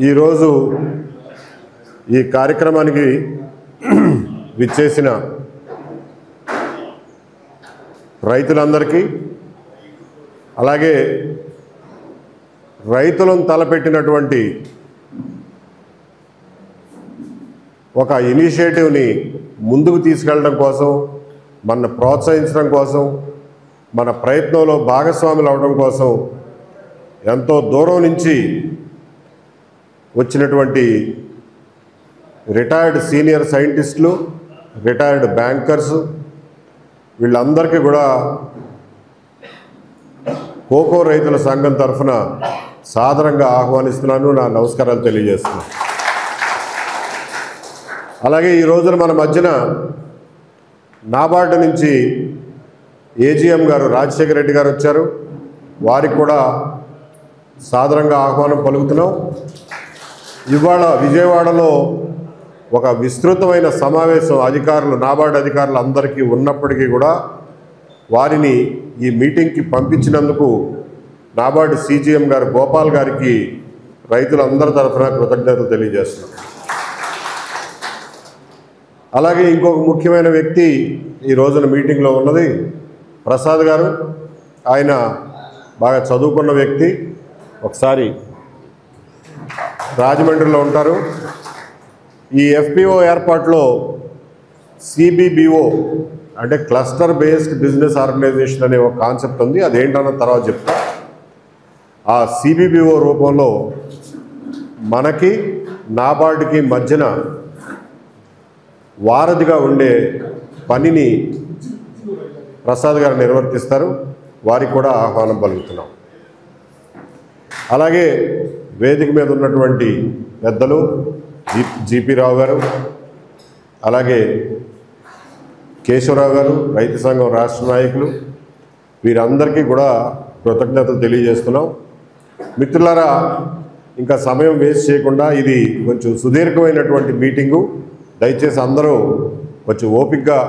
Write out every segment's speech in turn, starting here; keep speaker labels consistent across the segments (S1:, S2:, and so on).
S1: ఈరోజు ఈ కార్యక్రమానికి విచ్చేసిన రైతులందరికీ అలాగే రైతులను తలపెట్టినటువంటి ఒక ఇనిషియేటివ్ని ముందుకు తీసుకెళ్ళడం కోసం, మన ప్రోత్సహించడం కోసం, మన ప్రయత్నంలో భాగస్వాములు అవడం కోసం ఎంతో దూరం నుంచి వచ్చినటువంటి రిటైర్డ్ సీనియర్ సైంటిస్టులు, రిటైర్డ్ బ్యాంకర్స్, వీళ్ళందరికీ కూడా కోకో రైతుల సంఘం తరఫున సాదరంగా ఆహ్వానిస్తున్నాను, నా నమస్కారాలు తెలియజేస్తున్నాను. అలాగే ఈ రోజున మన మధ్యన నాబార్డు నుంచి ఏజీఎం గారు రాజశేఖర రెడ్డి గారు వచ్చారు. వారికి కూడా సాదరంగా ఆహ్వానం పలుకుతున్నాం. ఇవాళ విజయవాడలో ఒక విస్తృతమైన సమావేశం అధికారులు, నాబార్డు అధికారులు అందరికీ ఉన్నప్పటికీ కూడా వారిని ఈ మీటింగ్కి పంపించినందుకు నాబార్డు సీజీఎం గారు గోపాల్ గారికి రైతులందరి తరఫున కృతజ్ఞతలు తెలియజేస్తున్నాం. అలాగే ఇంకొక ముఖ్యమైన వ్యక్తి ఈ రోజున మీటింగ్లో ఉన్నది ప్రసాద్ గారు. ఆయన బాగా చదువుకున్న వ్యక్తి, ఒకసారి రాజమండ్రిలో ఉంటారు. ఈ ఎఫ్పిఓ ఏర్పాటులో సిబిబిఓ అంటే క్లస్టర్ బేస్డ్ బిజినెస్ ఆర్గనైజేషన్ అనే ఒక కాన్సెప్ట్ ఉంది. అదేంటన్న తర్వాత చెప్తా. ఆ సిబిబిఓ రూపంలో మనకి నాబార్డుకి మధ్యన వారధిగా ఉండే పనిని ప్రసాద్ గారు నిర్వర్తిస్తారు. వారికి కూడా ఆహ్వానం పలుకుతున్నాం. అలాగే వేదిక మీద ఉన్నటువంటి పెద్దలు జీపీ రావు గారు, అలాగే కేశవరావు గారు, రైతు సంఘం రాష్ట్ర నాయకులు, వీరందరికీ కూడా కృతజ్ఞతలు తెలియజేస్తున్నాం. మిత్రులారా, ఇంకా సమయం వేస్ట్ చేయకుండా, ఇది కొంచెం సుదీర్ఘమైనటువంటి మీటింగు, దయచేసి అందరూ కొంచెం ఓపికగా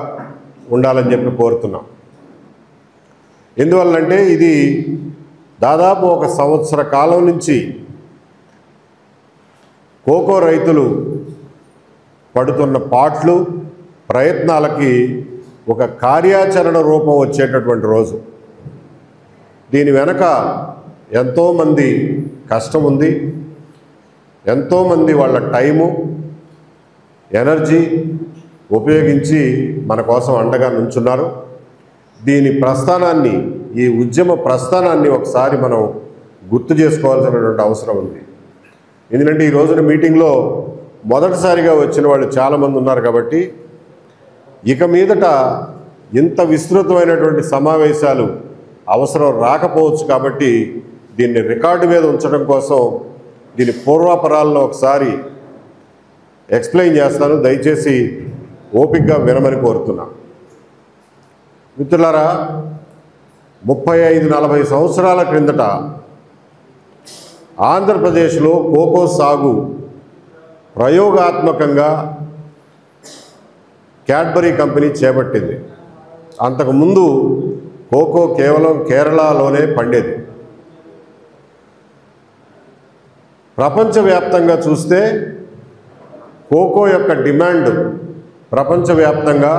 S1: ఉండాలని చెప్పి కోరుతున్నాం. ఎందువల్లంటే ఇది దాదాపు ఒక సంవత్సర కాలం నుంచి కోకో రైతులు పడుతున్న పాట్లు, ప్రయత్నాలకి ఒక కార్యాచరణ రూపం వచ్చేటటువంటి రోజు. దీని వెనక ఎంతోమంది కష్టం ఉంది, ఎంతోమంది వాళ్ళ టైము, ఎనర్జీ ఉపయోగించి మన కోసం అండగా నుంచున్నారు. దీని ప్రస్థానాన్ని, ఈ ఉద్యమ ప్రస్థానాన్ని ఒకసారి మనం గుర్తు చేసుకోవాల్సినటువంటి అవసరం ఉంది. ఎందుకంటే ఈ రోజున మీటింగ్లో మొదటిసారిగా వచ్చిన వాళ్ళు చాలామంది ఉన్నారు కాబట్టి ఇక మీదట ఇంత విస్తృతమైనటువంటి సమావేశాలు అవసరం రాకపోవచ్చు. కాబట్టి దీన్ని రికార్డు మీద ఉంచడం కోసం దీని పూర్వాపరాలను ఒకసారి ఎక్స్ప్లెయిన్ చేస్తాను. దయచేసి ఓపికగా వినమని కోరుతున్నా. మిత్రులారా, 35-40 సంవత్సరాల క్రిందట ఆంధ్రప్రదేశ్లో కోకో సాగు ప్రయోగాత్మకంగా క్యాడ్బరీ కంపెనీ చేపట్టింది. అంతకుముందు కోకో కేవలం కేరళలోనే పండేది. ప్రపంచవ్యాప్తంగా చూస్తే కోకో యొక్క డిమాండ్ ప్రపంచవ్యాప్తంగా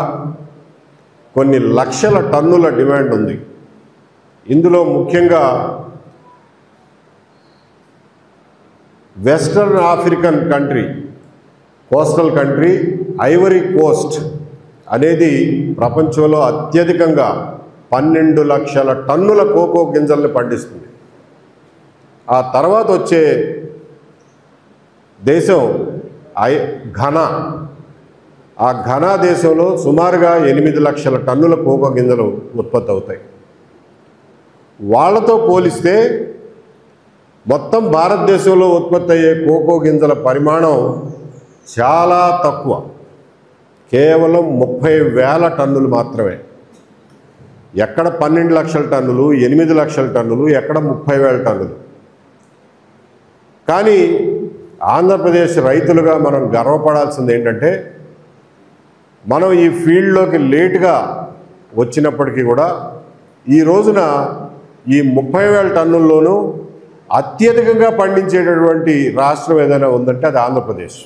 S1: కొన్ని లక్షల టన్నుల డిమాండ్ ఉంది. ఇందులో ముఖ్యంగా western African country, coastal country Ivory Coast అనేది ప్రపంచంలో అత్యధికంగా 12 లక్షల టన్నుల కోకో గింజల్ని పండిస్తుంది. ఆ తర్వాత వచ్చే దేశం ఘనా. ఆ ఘనా దేశంలో సుమారుగా 8 లక్షల టన్నుల కోకో గింజలు ఉత్పత్తి అవుతాయి. వాళ్ళతో పోలిస్తే మొత్తం భారతదేశంలో ఉత్పత్తి అయ్యే కోకో గింజల పరిమాణం చాలా తక్కువ, కేవలం 30,000 టన్నులు మాత్రమే. ఎక్కడ 12 లక్షల టన్నులు, 8 లక్షల టన్నులు, ఎక్కడ 30,000 టన్నులు. కానీ ఆంధ్రప్రదేశ్ రైతులుగా మనం గర్వపడాల్సింది ఏంటంటే, మనం ఈ ఫీల్డ్లోకి లేటుగా వచ్చినప్పటికీ కూడా ఈ రోజున ఈ 30,000 టన్నుల్లోనూ అత్యధికంగా పండించేటటువంటి రాష్ట్రం ఏదైనా ఉందంటే అది ఆంధ్రప్రదేశ్.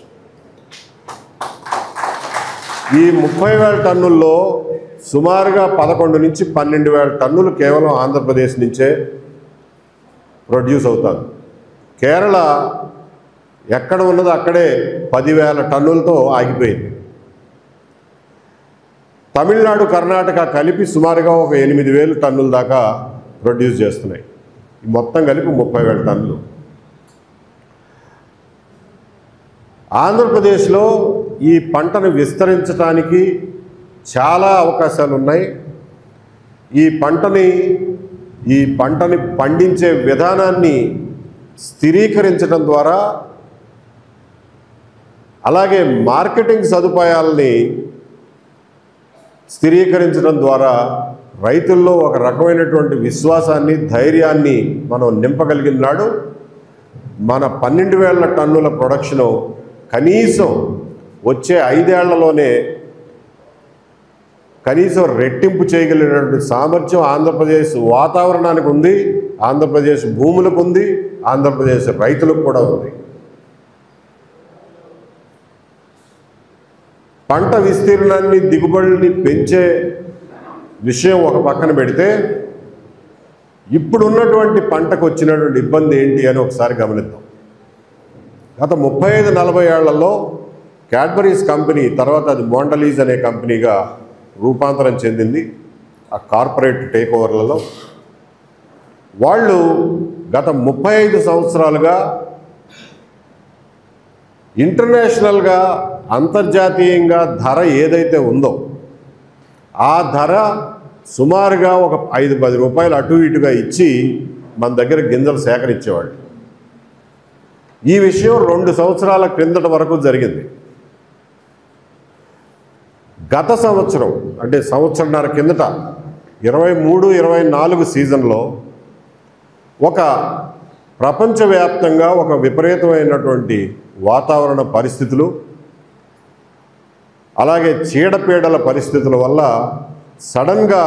S1: ఈ 30,000 టన్నుల్లో సుమారుగా 11 నుంచి 12,000 టన్నులు కేవలం ఆంధ్రప్రదేశ్ నుంచే ప్రొడ్యూస్ అవుతుంది. కేరళ ఎక్కడ ఉన్నదో అక్కడే 10,000 టన్నులతో ఆగిపోయింది. తమిళనాడు, కర్ణాటక కలిపి సుమారుగా ఒక 8,000 టన్నుల దాకా ప్రొడ్యూస్ చేస్తున్నాయి. మొత్తం కలిపి 30,000 టన్నులు. ఆంధ్రప్రదేశ్లో ఈ పంటను విస్తరించడానికి చాలా అవకాశాలు ఉన్నాయి. ఈ పంటని పండించే విధానాన్ని స్థిరీకరించడం ద్వారా, అలాగే మార్కెటింగ్ సదుపాయాలని స్థిరీకరించడం ద్వారా రైతుల్లో ఒక రకమైనటువంటి విశ్వాసాన్ని, ధైర్యాన్ని మనం నింపగలిగిన నాడు మన 12,000 టన్నుల ప్రొడక్షను కనీసం వచ్చే 5 ఏళ్లలోనే కనీసం రెట్టింపు చేయగలిగినటువంటి సామర్థ్యం ఆంధ్రప్రదేశ్ వాతావరణానికి ఉంది, ఆంధ్రప్రదేశ్ భూములకు ఉంది, ఆంధ్రప్రదేశ్ రైతులకు కూడా ఉంది. పంట విస్తీర్ణాన్ని, దిగుబడుల్ని పెంచే విషయం ఒక పక్కన పెడితే, ఇప్పుడున్నటువంటి పంటకు వచ్చినటువంటి ఇబ్బంది ఏంటి అని ఒకసారి గమనిద్దాం. గత 35-40 ఏళ్లలో క్యాడ్బరీస్ కంపెనీ, తర్వాత అది మోండలీస్ అనే కంపెనీగా రూపాంతరం చెందింది ఆ కార్పొరేట్ టేక్ ఓవర్లలో. వాళ్ళు గత 35 సంవత్సరాలుగా ఇంటర్నేషనల్గా, అంతర్జాతీయంగా ధర ఏదైతే ఉందో ఆ ధర సుమారుగా ఒక 5-10 రూపాయలు అటు ఇటుగా ఇచ్చి మన దగ్గర గింజలు సేకరించేవాళ్ళు. ఈ విషయం 2 సంవత్సరాల క్రిందట వరకు జరిగింది. గత సంవత్సరం అంటే సంవత్సరన్నర కిందట 23-24 సీజన్లో ఒక ప్రపంచవ్యాప్తంగా ఒక విపరీతమైనటువంటి వాతావరణ పరిస్థితులు, అలాగే చీడపీడల పరిస్థితుల వల్ల సడన్గా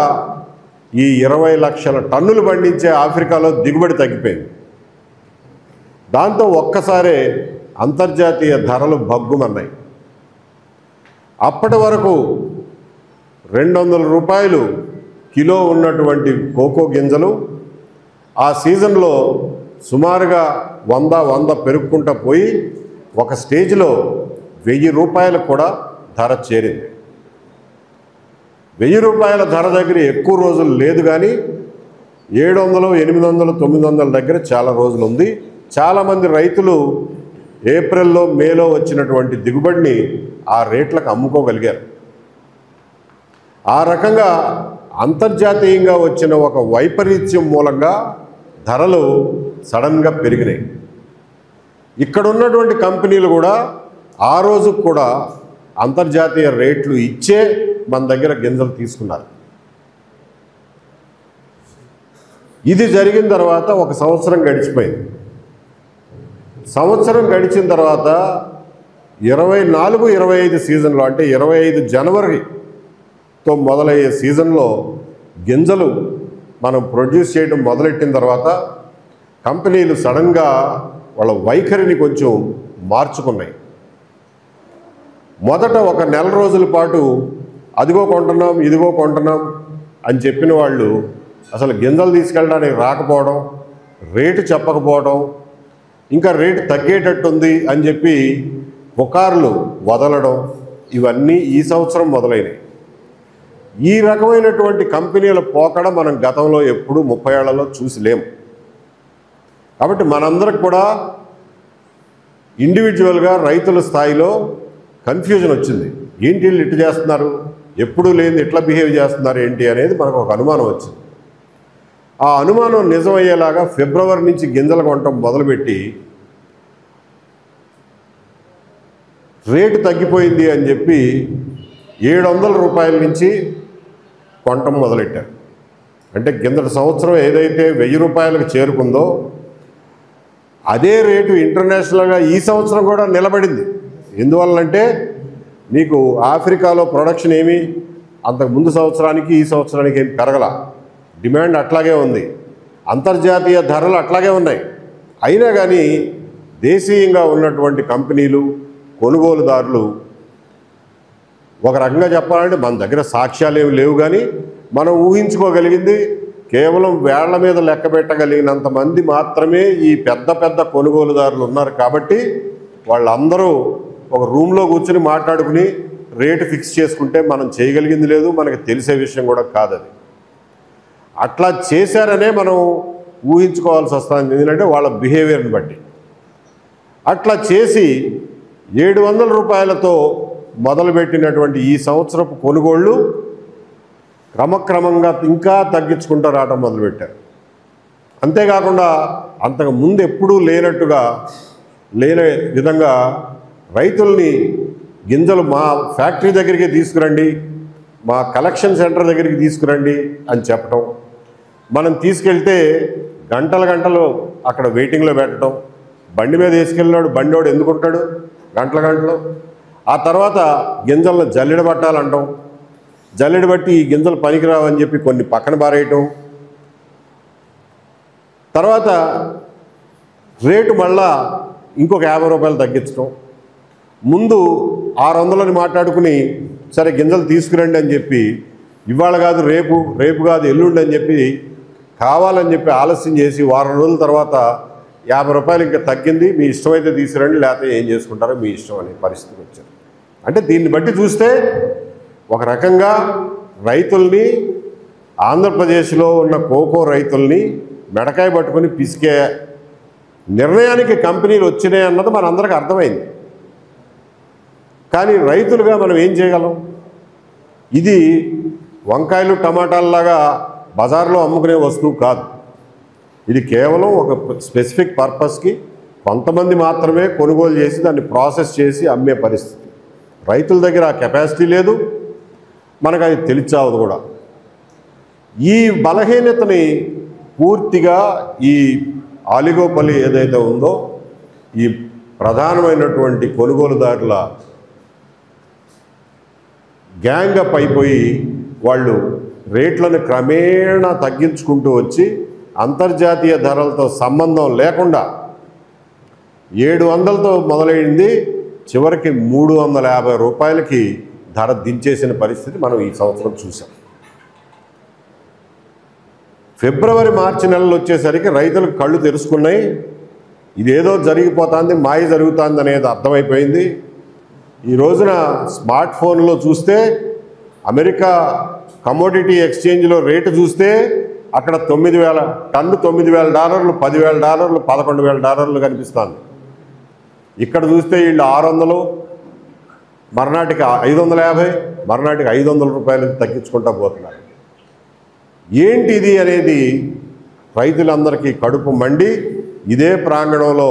S1: ఈ 20 లక్షల టన్నులు పండించే ఆఫ్రికాలో దిగుబడి తగ్గిపోయింది. దాంతో ఒక్కసారే అంతర్జాతీయ ధరలు భగ్గుమన్నాయి. అప్పటి వరకు 200 రూపాయలు కిలో ఉన్నటువంటి కోకో గింజలు ఆ సీజన్లో సుమారుగా 100 పెరుగుకుంటూ పోయి ఒక స్టేజ్లో 1000 రూపాయలకు కూడా ధర చేరింది. 1000 రూపాయల ధర దగ్గర ఎక్కువ రోజులు లేదు, కానీ 700, 800, 900 దగ్గర చాలా రోజులు ఉంది. చాలామంది రైతులు ఏప్రిల్లో, మేలో వచ్చినటువంటి దిగుబడిని ఆ రేట్లకు అమ్ముకోగలిగారు. ఆ రకంగా అంతర్జాతీయంగా వచ్చిన ఒక వైపరీత్యం మూలంగా ధరలు సడన్గా పెరిగినాయి. ఇక్కడ ఉన్నటువంటి కంపెనీలు కూడా ఆ రోజు కూడా అంతర్జాతీయ రేట్లు ఇచ్చే మన దగ్గర గింజలు తీసుకున్నారు. ఇది జరిగిన తర్వాత ఒక సంవత్సరం గడిచిపోయింది. సంవత్సరం గడిచిన తర్వాత 24-25 సీజన్లో, అంటే 25 జనవరితో మొదలయ్యే సీజన్లో గింజలు మనం ప్రొడ్యూస్ చేయడం మొదలెట్టిన తర్వాత కంపెనీలు సడన్గా వాళ్ళ వైఖరిని కొంచెం మార్చుకున్నాయి. మొదట ఒక నెల రోజుల పాటు అదిగో కొంటున్నాం, ఇదిగో కొంటున్నాం అని చెప్పిన వాళ్ళు అసలు గింజలు తీసుకెళ్ళడానికి రాకపోవడం, రేటు చెప్పకపోవడం, ఇంకా రేటు తగ్గేటట్టుంది అని చెప్పి పుకార్లు వదలడం, ఇవన్నీ ఈ సంవత్సరం మొదలైనవి. ఈ రకమైనటువంటి కంపెనీల పోకడ మనం గతంలో ఎప్పుడూ 30 ఏళ్లలో చూసి లేము. కాబట్టి మనందరికి కూడా ఇండివిజువల్గా రైతుల స్థాయిలో కన్ఫ్యూజన్ వచ్చింది. ఏంటి వీళ్ళు ఇట్లా చేస్తున్నారు, ఎప్పుడూ లేని ఇట్లా బిహేవ్ చేస్తున్నారు ఏంటి అనేది మనకు ఒక అనుమానం వచ్చింది. ఆ అనుమానం నిజమయ్యేలాగా ఫిబ్రవరి నుంచి గింజలు కొనటం మొదలుపెట్టి రేటు తగ్గిపోయింది అని చెప్పి 700 రూపాయల నుంచి కొనటం మొదలెట్టారు. అంటే కిందటి సంవత్సరం ఏదైతే 1000 రూపాయలకు చేరుకుందో అదే రేటు ఇంటర్నేషనల్గా ఈ సంవత్సరం కూడా నిలబడింది. ఎందువల్లంటే మీకు ఆఫ్రికాలో ప్రొడక్షన్ ఏమీ అంతకుముందు సంవత్సరానికి ఈ సంవత్సరానికి ఏమి పెరగల, డిమాండ్ అట్లాగే ఉంది, అంతర్జాతీయ ధరలు అట్లాగే ఉన్నాయి. అయినా కానీ దేశీయంగా ఉన్నటువంటి కంపెనీలు కొనుగోలుదారులు ఒక రకంగా చెప్పాలంటే మన దగ్గర సాక్ష్యాలు ఏమి లేవు, కానీ మనం ఊహించుకోగలిగింది కేవలం వేళ్ల మీద లెక్క పెట్టగలిగినంత మంది మాత్రమే ఈ పెద్ద పెద్ద కొనుగోలుదారులు ఉన్నారు. కాబట్టి వాళ్ళందరూ ఒక రూమ్లో కూర్చుని మాట్లాడుకుని రేటు ఫిక్స్ చేసుకుంటే మనం చేయగలిగింది లేదు, మనకి తెలిసే విషయం కూడా కాదు. అది అట్లా చేశారనే మనం ఊహించుకోవాల్సి వస్తుంది, ఎందుకంటే వాళ్ళ బిహేవియర్ని బట్టి. అట్లా చేసి 700 రూపాయలతో మొదలుపెట్టినటువంటి ఈ సంవత్సరపు కొనుగోళ్ళు క్రమక్రమంగా ఇంకా తగ్గించుకుంటూ రావడం మొదలుపెట్టారు. అంతేకాకుండా అంతకు ముందు ఎప్పుడూ లేని విధంగా రైతుల్ని గింజలు మా ఫ్యాక్టరీ దగ్గరికి తీసుకురండి, మా కలెక్షన్ సెంటర్ దగ్గరికి తీసుకురండి అని చెప్పడం, మనం తీసుకెళ్తే గంటలు అక్కడ వెయిటింగ్లో పెట్టడం, బండి మీద వేసుకెళ్ళినాడు బండివాడు ఎందుకుంటాడు గంటలు. ఆ తర్వాత గింజలను జల్లెడ పట్టాలంటాం, జల్లెడ బట్టి ఈ గింజలు పనికిరావని చెప్పి కొన్ని పక్కన పారేయటం, తర్వాత రేటు మళ్ళా ఇంకొక 50 రూపాయలు తగ్గించడం, ముందు 600 మాట్లాడుకుని సరే గింజలు తీసుకురండి అని చెప్పి ఇవాళ కాదు రేపు కాదు ఎల్లుండి అని చెప్పి కావాలని చెప్పి ఆలస్యం చేసి వారం రోజుల తర్వాత 50 రూపాయలు ఇంకా తగ్గింది, మీ ఇష్టమైతే తీసుకురండి లేకపోతే ఏం చేసుకుంటారో మీ ఇష్టం అనే పరిస్థితికి వచ్చారు. అంటే దీన్ని బట్టి చూస్తే ఒక రకంగా రైతుల్ని, ఆంధ్రప్రదేశ్లో ఉన్న కోకో రైతుల్ని మెడకాయ పట్టుకొని పిసికే నిర్ణయానికి కంపెనీలు వచ్చినాయి అన్నది మనందరికీ అర్థమైంది. కానీ రైతులుగా మనం ఏం చేయగలం? ఇది వంకాయలు టమాటాలలాగా బజార్లో అమ్ముకునే వస్తువు కాదు. ఇది కేవలం ఒక స్పెసిఫిక్ పర్పస్కి కొంతమంది మాత్రమే కొనుగోలు చేసి దాన్ని ప్రాసెస్ చేసి అమ్మే పరిస్థితి. రైతుల దగ్గర ఆ కెపాసిటీ లేదు, మనకు అది తెలిసావదు కూడా. ఈ బలహీనతని పూర్తిగా ఈ ఆలిగోపలి ఏదైతే ఉందో ఈ ప్రధానమైనటువంటి కొనుగోలుదారుల గ్యాంగ్ అప్ అయిపోయి వాళ్ళు రేట్లను క్రమేణా తగ్గించుకుంటూ వచ్చి అంతర్జాతీయ ధరలతో సంబంధం లేకుండా 700తో మొదలైంది, చివరికి 350 రూపాయలకి ధర దించేసిన పరిస్థితి మనం ఈ సంవత్సరం చూసాం. ఫిబ్రవరి మార్చి నెలలు వచ్చేసరికి రైతులకు కళ్ళు తెరుచుకున్నాయి, ఇదేదో జరిగిపోతుంది, మాయ జరుగుతుంది అనేది అర్థమైపోయింది. ఈ రోజున స్మార్ట్ ఫోన్లో చూస్తే అమెరికా కమోడిటీ ఎక్స్చేంజ్లో రేటు చూస్తే అక్కడ 9,000 టన్ను $9,000, $10,000, $11,000 కనిపిస్తుంది. ఇక్కడ చూస్తే వీళ్ళు 600, మర్నాటికి 550, మర్నాటికి 500 రూపాయలకు తగ్గించుకుంటూ పోతున్నారు. ఏంటి ఇది అనేది రైతులందరికీ కడుపు మండి ఇదే ప్రాంగణంలో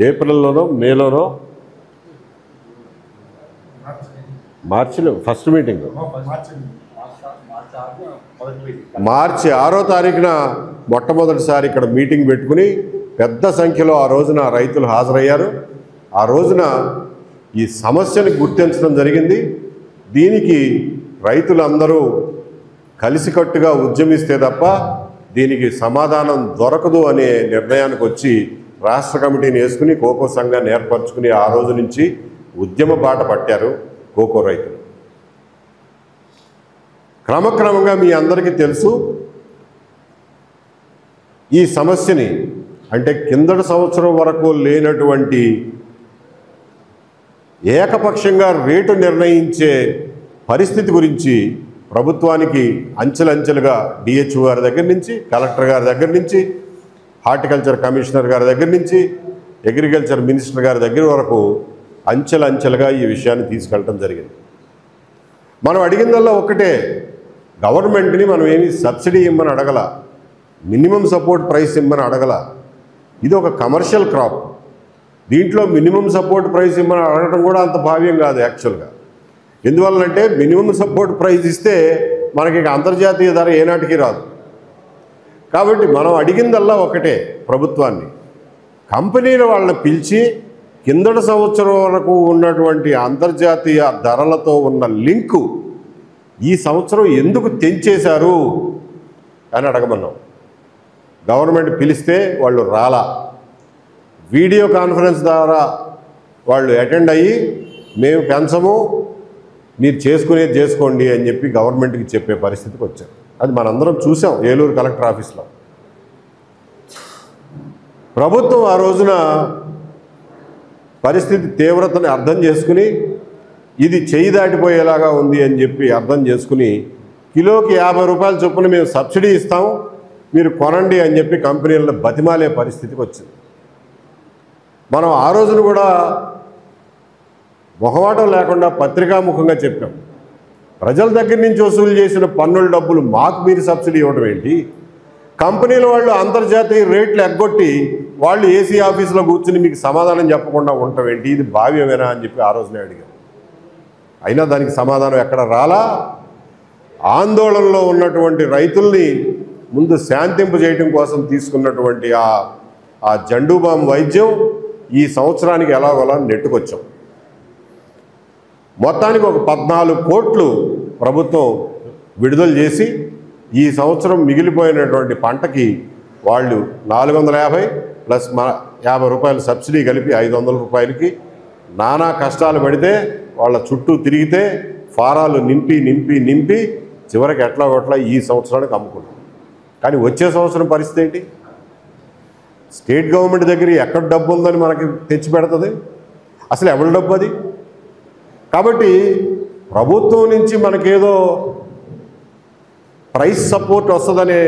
S1: ఏప్రిల్లోనో మేలోనో మార్చిలో ఫస్ట్ మీటింగ్ మార్చి 6వ తారీఖున మొట్టమొదటిసారి ఇక్కడ మీటింగ్ పెట్టుకుని పెద్ద సంఖ్యలో ఆ రోజున రైతులు హాజరయ్యారు. ఆ రోజున ఈ సమస్యని గుర్తించడం జరిగింది. దీనికి రైతులందరూ కలిసికట్టుగా ఉద్యమిస్తే తప్ప దీనికి సమాధానం దొరకదు అనే నిర్ణయానికి వచ్చి రాష్ట్ర కమిటీని వేసుకుని కోకో సంఘాన్ని ఏర్పరచుకుని ఆ రోజు నుంచి ఉద్యమ బాట పట్టారు కోకో రైతులు. క్రమక్రమంగా మీ అందరికీ తెలుసు ఈ సమస్యని, అంటే కిందటి సంవత్సరం వరకు లేనటువంటి ఏకపక్షంగా రేటు నిర్ణయించే పరిస్థితి గురించి ప్రభుత్వానికి అంచెలంచెలుగా డిహెచ్ఓ గారి దగ్గర నుంచి, కలెక్టర్ గారి దగ్గర నుంచి, హార్టికల్చర్ కమిషనర్ గారి దగ్గర నుంచి, అగ్రికల్చర్ మినిస్టర్ గారి దగ్గర వరకు అంచెలంచెలుగా ఈ విషయాన్ని తీసుకెళ్ళటం జరిగింది. మనం అడిగిందల్లా ఒక్కటే, గవర్నమెంట్ని మనం ఏమి సబ్సిడీ ఇమ్మని అడగల, మినిమం సపోర్ట్ ప్రైస్ ఇమ్మని అడగల. ఇది ఒక కమర్షియల్ క్రాప్, దీంట్లో మినిమం సపోర్ట్ ప్రైస్ ఇమ్మని అడగడం కూడా అంత భావ్యం కాదు యాక్చువల్గా. ఎందువల్లంటే మినిమం సపోర్ట్ ప్రైస్ ఇస్తే మనకి అంతర్జాతీయ ధర ఏనాటికి రాదు. కాబట్టి మనం అడిగిందల్లా ఒకటే, ప్రభుత్వాన్ని, కంపెనీల వాళ్ళని పిలిచి కిందటి సంవత్సరం వరకు ఉన్నటువంటి అంతర్జాతీయ ధరలతో ఉన్న లింకు ఈ సంవత్సరం ఎందుకు తెంచేశారు అని అడగమన్నాం. గవర్నమెంట్ పిలిస్తే వాళ్ళు రాలా. వీడియో కాన్ఫరెన్స్ ద్వారా వాళ్ళు అటెండ్ అయ్యి మేము పెంచము, మీరు చేసుకునేది చేసుకోండి అని చెప్పి గవర్నమెంట్కి చెప్పే పరిస్థితికి వచ్చారు. అది మనందరం చూసాం ఏలూరు కలెక్టర్ ఆఫీస్లో. ప్రభుత్వం ఆ రోజున పరిస్థితి తీవ్రతని అర్థం చేసుకుని ఇది చేయి దాటిపోయేలాగా ఉంది అని చెప్పి అర్థం చేసుకుని కిలోకి 50 రూపాయల చొప్పున మేము సబ్సిడీ ఇస్తాము, మీరు కొనండి అని చెప్పి కంపెనీలను బతిమాలే పరిస్థితికి వచ్చింది. మనం ఆ రోజున కూడా మొహమాటం లేకుండా పత్రికాముఖంగా చెప్పాం, ప్రజల దగ్గర నుంచి వసూలు చేసిన పన్నుల డబ్బులు మాకు మీరు సబ్సిడీ ఇవ్వడం ఏంటి, కంపెనీల వాళ్ళు అంతర్జాతీయ రేట్లు ఎగ్గొట్టి వాళ్ళు ఏసీ ఆఫీసులో కూర్చుని మీకు సమాధానం చెప్పకుండా ఉండటం ఏంటి, ఇది భావ్యమేనా అని చెప్పి ఆ రోజునే అడిగారు. అయినా దానికి సమాధానం ఎక్కడ రాలా. ఆందోళనలో ఉన్నటువంటి రైతుల్ని ముందు శాంతింపు చేయడం కోసం తీసుకున్నటువంటి ఆ జండూబాం వైద్యం ఈ సంవత్సరానికి ఎలాగోలా నెట్టుకొచ్చాం. మొత్తానికి ఒక 14 కోట్లు ప్రభుత్వం విడుదల చేసి ఈ సంవత్సరం మిగిలిపోయినటువంటి పంటకి వాళ్ళు 450 ప్లస్ 50 రూపాయలు సబ్సిడీ కలిపి 500 రూపాయలకి నానా కష్టాలు పడితే వాళ్ళ చుట్టూ తిరిగితే ఫారాలు నింపి నింపి నింపి చివరికి ఎట్లా ఒకట్లా ఈ సంవత్సరానికి అమ్ముకున్నాం. కానీ వచ్చే సంవత్సరం పరిస్థితి ఏంటి? స్టేట్ గవర్నమెంట్ దగ్గర ఎక్కడ డబ్బు ఉందని మనకి తెచ్చి పెడుతుంది? అసలు ఎవరి డబ్బు అది? కాబట్టి ప్రభుత్వం నుంచి మనకేదో ప్రైస్ సపోర్ట్ వస్తుందనే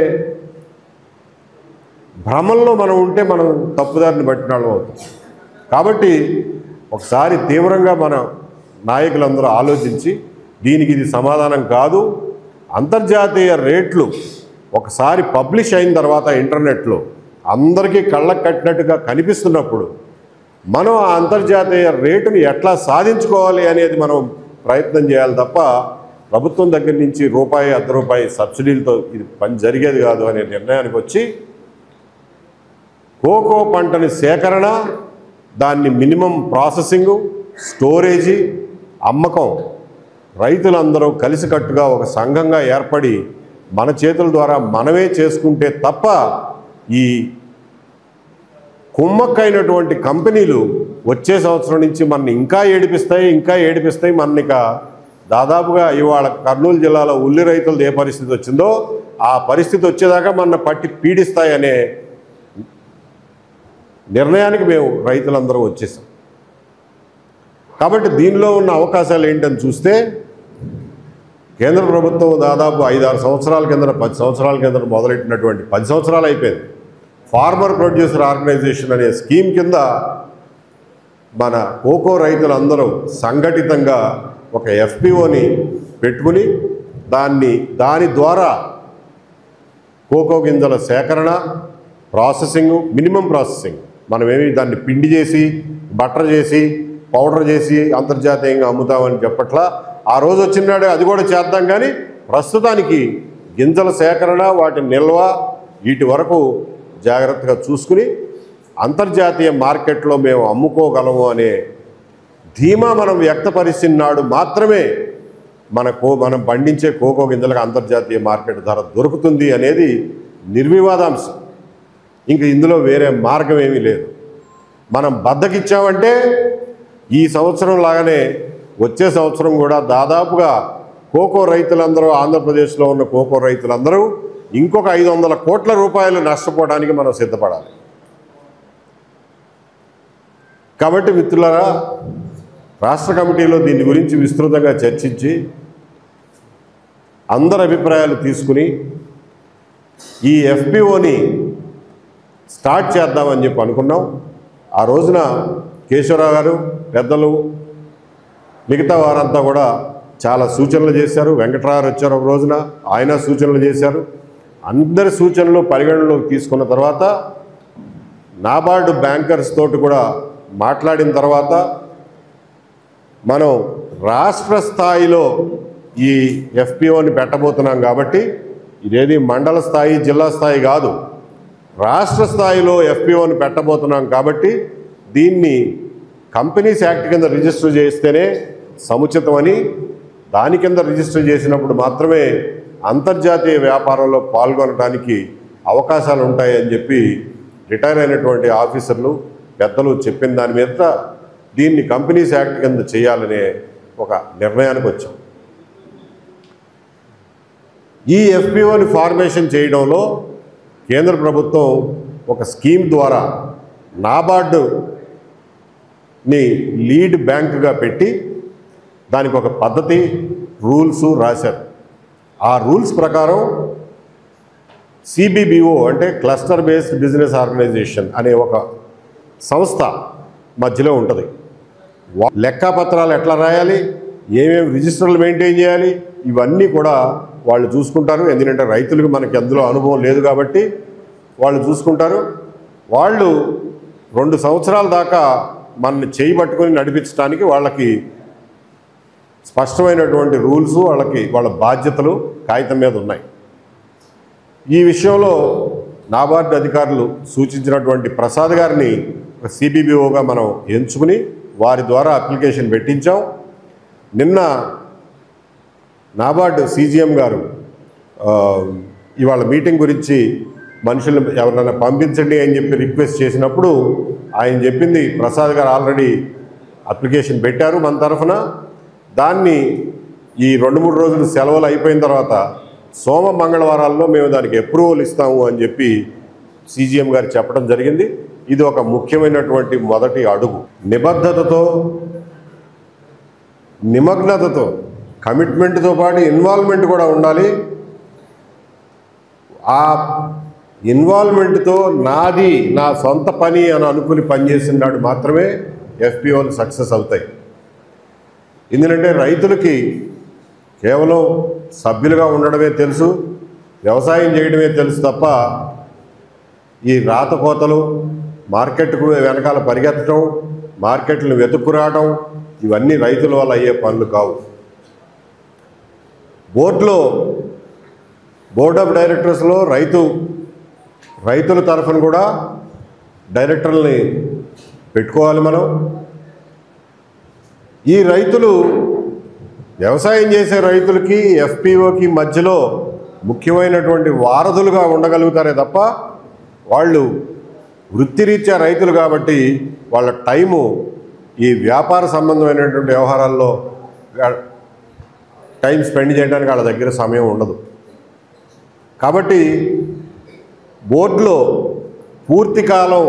S1: భ్రమంలో మనం ఉంటే మనం తప్పుదారిని పట్టిన వాళ్ళం అవుతాం. కాబట్టి ఒకసారి తీవ్రంగా మన నాయకులందరూ ఆలోచించి దీనికి ఇది సమాధానం కాదు, అంతర్జాతీయ రేట్లు ఒకసారి పబ్లిష్ అయిన తర్వాత ఇంటర్నెట్లో అందరికీ కళ్ళకు కట్టినట్టుగా కనిపిస్తున్నప్పుడు మనం ఆ అంతర్జాతీయ రేటుని ఎట్లా సాధించుకోవాలి అనేది మనం ప్రయత్నం చేయాలి తప్ప ప్రభుత్వం దగ్గర నుంచి రూపాయి అర్ధ రూపాయి సబ్సిడీలతో ఇది పని జరిగేది కాదు అనే నిర్ణయానికి వచ్చి కోకో పంటని సేకరణ, దాన్ని మినిమం ప్రాసెసింగు, స్టోరేజీ, అమ్మకం రైతులందరూ కలిసికట్టుగా ఒక సంఘంగా ఏర్పడి మన చేతుల ద్వారా మనమే చేసుకుంటే తప్ప ఈ కుమ్మక్కైనటువంటి కంపెనీలు వచ్చే సంవత్సరం నుంచి మనని ఇంకా ఏడిపిస్తాయి. మననిక దాదాపుగా ఇవాళ కర్నూలు జిల్లాలో ఉల్లి రైతులది ఏ పరిస్థితి వచ్చిందో ఆ పరిస్థితి వచ్చేదాకా మన పట్టి పీడిస్తాయనే నిర్ణయానికి మేము రైతులందరూ వచ్చేసాం. కాబట్టి దీనిలో ఉన్న అవకాశాలు ఏంటని చూస్తే కేంద్ర ప్రభుత్వం దాదాపు 5-6 సంవత్సరాల కింద 10 సంవత్సరాల కింద మొదలెట్టినటువంటి 10 సంవత్సరాలు అయిపోయింది ఫార్మర్ ప్రొడ్యూసర్ ఆర్గనైజేషన్ అనే స్కీమ్ కింద మన కోకో రైతులందరూ సంఘటితంగా ఒక ఎఫ్పిఓని పెట్టుకుని దాని ద్వారా కోకో గింజల సేకరణ, ప్రాసెసింగ్, మినిమం ప్రాసెసింగ్, మనమేమి దాన్ని పిండి చేసి బట్టర్ చేసి పౌడర్ చేసి అంతర్జాతీయంగా అమ్ముతామని చెప్పట్లా. ఆ రోజు వచ్చినాడు అది కూడా చేద్దాం, కానీ ప్రస్తుతానికి గింజల సేకరణ, వాటి నిల్వ, వీటి వరకు జాగ్రత్తగా చూసుకుని అంతర్జాతీయ మార్కెట్లో మేము అమ్ముకోగలము అనే ధీమా మనం వ్యక్తపరిచిన నాడు మాత్రమే మనం పండించే కోకో గింజలకు అంతర్జాతీయ మార్కెట్ ధర దొరుకుతుంది అనేది నిర్వివాదాంశం. ఇంక ఇందులో వేరే మార్గం ఏమీ లేదు. మనం బద్దకిచ్చామంటే ఈ సంవత్సరం లాగానే వచ్చే సంవత్సరం కూడా దాదాపుగా కోకో రైతులందరూ, ఆంధ్రప్రదేశ్లో ఉన్న కోకో రైతులందరూ ఇంకొక 500 కోట్ల రూపాయలు నష్టపోవడానికి మనం సిద్ధపడాలి. కాబట్టి మిత్రులారా, రాష్ట్ర కమిటీలో దీని గురించి విస్తృతంగా చర్చించి అందరి అభిప్రాయాలు తీసుకుని ఈ ఎఫ్పిఓని స్టార్ట్ చేద్దామని చెప్పి అనుకున్నాం. ఆ రోజున కేశవరావు గారు, పెద్దలు, మిగతా వారంతా కూడా చాలా సూచనలు చేశారు. వెంకటరావు వచ్చారు ఒక రోజున, ఆయన సూచనలు చేశారు. అందరి సూచనలు పరిగణలోకి తీసుకున్న తర్వాత నాబార్డు బ్యాంకర్స్ తోటి కూడా మాట్లాడిన తర్వాత మనం రాష్ట్ర స్థాయిలో ఈ ఎఫ్పిఓని పెట్టబోతున్నాం. కాబట్టి ఇదేది మండల స్థాయి, జిల్లా స్థాయి కాదు, రాష్ట్ర స్థాయిలో ఎఫ్పిఓని పెట్టబోతున్నాం. కాబట్టి దీన్ని కంపెనీస్ యాక్ట్ కింద రిజిస్టర్ చేస్తేనే సముచితమని, దాని కింద రిజిస్టర్ చేసినప్పుడు మాత్రమే అంతర్జాతీయ వ్యాపారంలో పాల్గొనడానికి అవకాశాలు ఉంటాయని చెప్పి రిటైర్ అయినటువంటి ఆఫీసర్లు, పెద్దలు చెప్పిన దాని మీద దీన్ని కంపెనీస్ యాక్ట్ కింద చేయాలనే ఒక నిర్ణయానికి వచ్చాం. ఈ ఎఫ్పిఓని ఫార్మేషన్ చేయడంలో కేంద్ర ప్రభుత్వం ఒక స్కీమ్ ద్వారా నాబార్డుని లీడ్ బ్యాంకుగా పెట్టి దానికి ఒక పద్ధతి, రూల్స్ రాశారు. ఆ రూల్స్ ప్రకారం సిబిబిఓ అంటే క్లస్టర్ బేస్డ్ బిజినెస్ ఆర్గనైజేషన్ అనే ఒక సంస్థ మధ్యలో ఉంటుంది. లెక్కపత్రాలు ఎట్లా రాయాలి, ఏమేమి రిజిస్టర్లు మెయింటైన్ చేయాలి, ఇవన్నీ కూడా వాళ్ళు చూసుకుంటారు. ఎందుకంటే రైతులకు మనకి అందులో అనుభవం లేదు కాబట్టి వాళ్ళు చూసుకుంటారు. వాళ్ళు 2 సంవత్సరాల దాకా మనల్ని చేయబట్టుకొని నడిపించడానికి వాళ్ళకి స్పష్టమైనటువంటి రూల్స్, వాళ్ళ బాధ్యతలు కాగితం మీద ఉన్నాయి. ఈ విషయంలో నాబార్డు అధికారులు సూచించినటువంటి ప్రసాద్ గారిని సిబిబిఓగా మనం ఎంచుకుని వారి ద్వారా అప్లికేషన్ పెట్టించాం. నిన్న నాబార్డు సిజిఎం గారు ఇవాళ మీటింగ్ గురించి మనుషులు ఎవరైనా పంపించండి అని చెప్పి రిక్వెస్ట్ చేసినప్పుడు ఆయన చెప్పింది, ప్రసాద్ గారు ఆల్రెడీ అప్లికేషన్ పెట్టారు మన తరఫున. దాన్ని ఈ 2-3 రోజులు సెలవులు అయిపోయిన తర్వాత సోమ మంగళవారాల్లో మేము దానికి అప్రూవల్ ఇస్తాము అని చెప్పి సిజిఎం గారు చెప్పడం జరిగింది. ఇది ఒక ముఖ్యమైనటువంటి మొదటి అడుగు. నిబద్ధతతో, నిమగ్నతతో, కమిట్మెంట్తో పాటు ఇన్వాల్వ్మెంట్ కూడా ఉండాలి. ఆ ఇన్వాల్వ్మెంట్తో నాది, నా సొంత పని అని అనుకుని పనిచేసినాడు మాత్రమే ఎఫ్పిఓలు సక్సెస్ అవుతాయి. ఎందుకంటే రైతులకి కేవలం సభ్యులుగా ఉండడమే తెలుసు, వ్యవసాయం చేయడమే తెలుసు తప్ప ఈ రాతకోతలు, మార్కెట్కు వెనకాల పరిగెత్తడం, మార్కెట్లను వెతుక్కురావడం ఇవన్నీ రైతుల వల్ల అయ్యే పనులు కావు. బోర్డ్ ఆఫ్ డైరెక్టర్స్లో రైతుల తరఫున కూడా డైరెక్టర్లని పెట్టుకోవాలి మనం. ఈ రైతులు, వ్యవసాయం చేసే రైతులకి ఎఫ్పిఓకి మధ్యలో ముఖ్యమైనటువంటి వారధులుగా ఉండగలుగుతారే తప్ప వాళ్ళు వృత్తిరీత్యా రైతులు కాబట్టి వాళ్ళ టైము ఈ వ్యాపార సంబంధమైనటువంటి వ్యవహారాల్లో టైం స్పెండ్ చేయడానికి వాళ్ళ దగ్గర సమయం ఉండదు. కాబట్టి బోర్డులో పూర్తి కాలం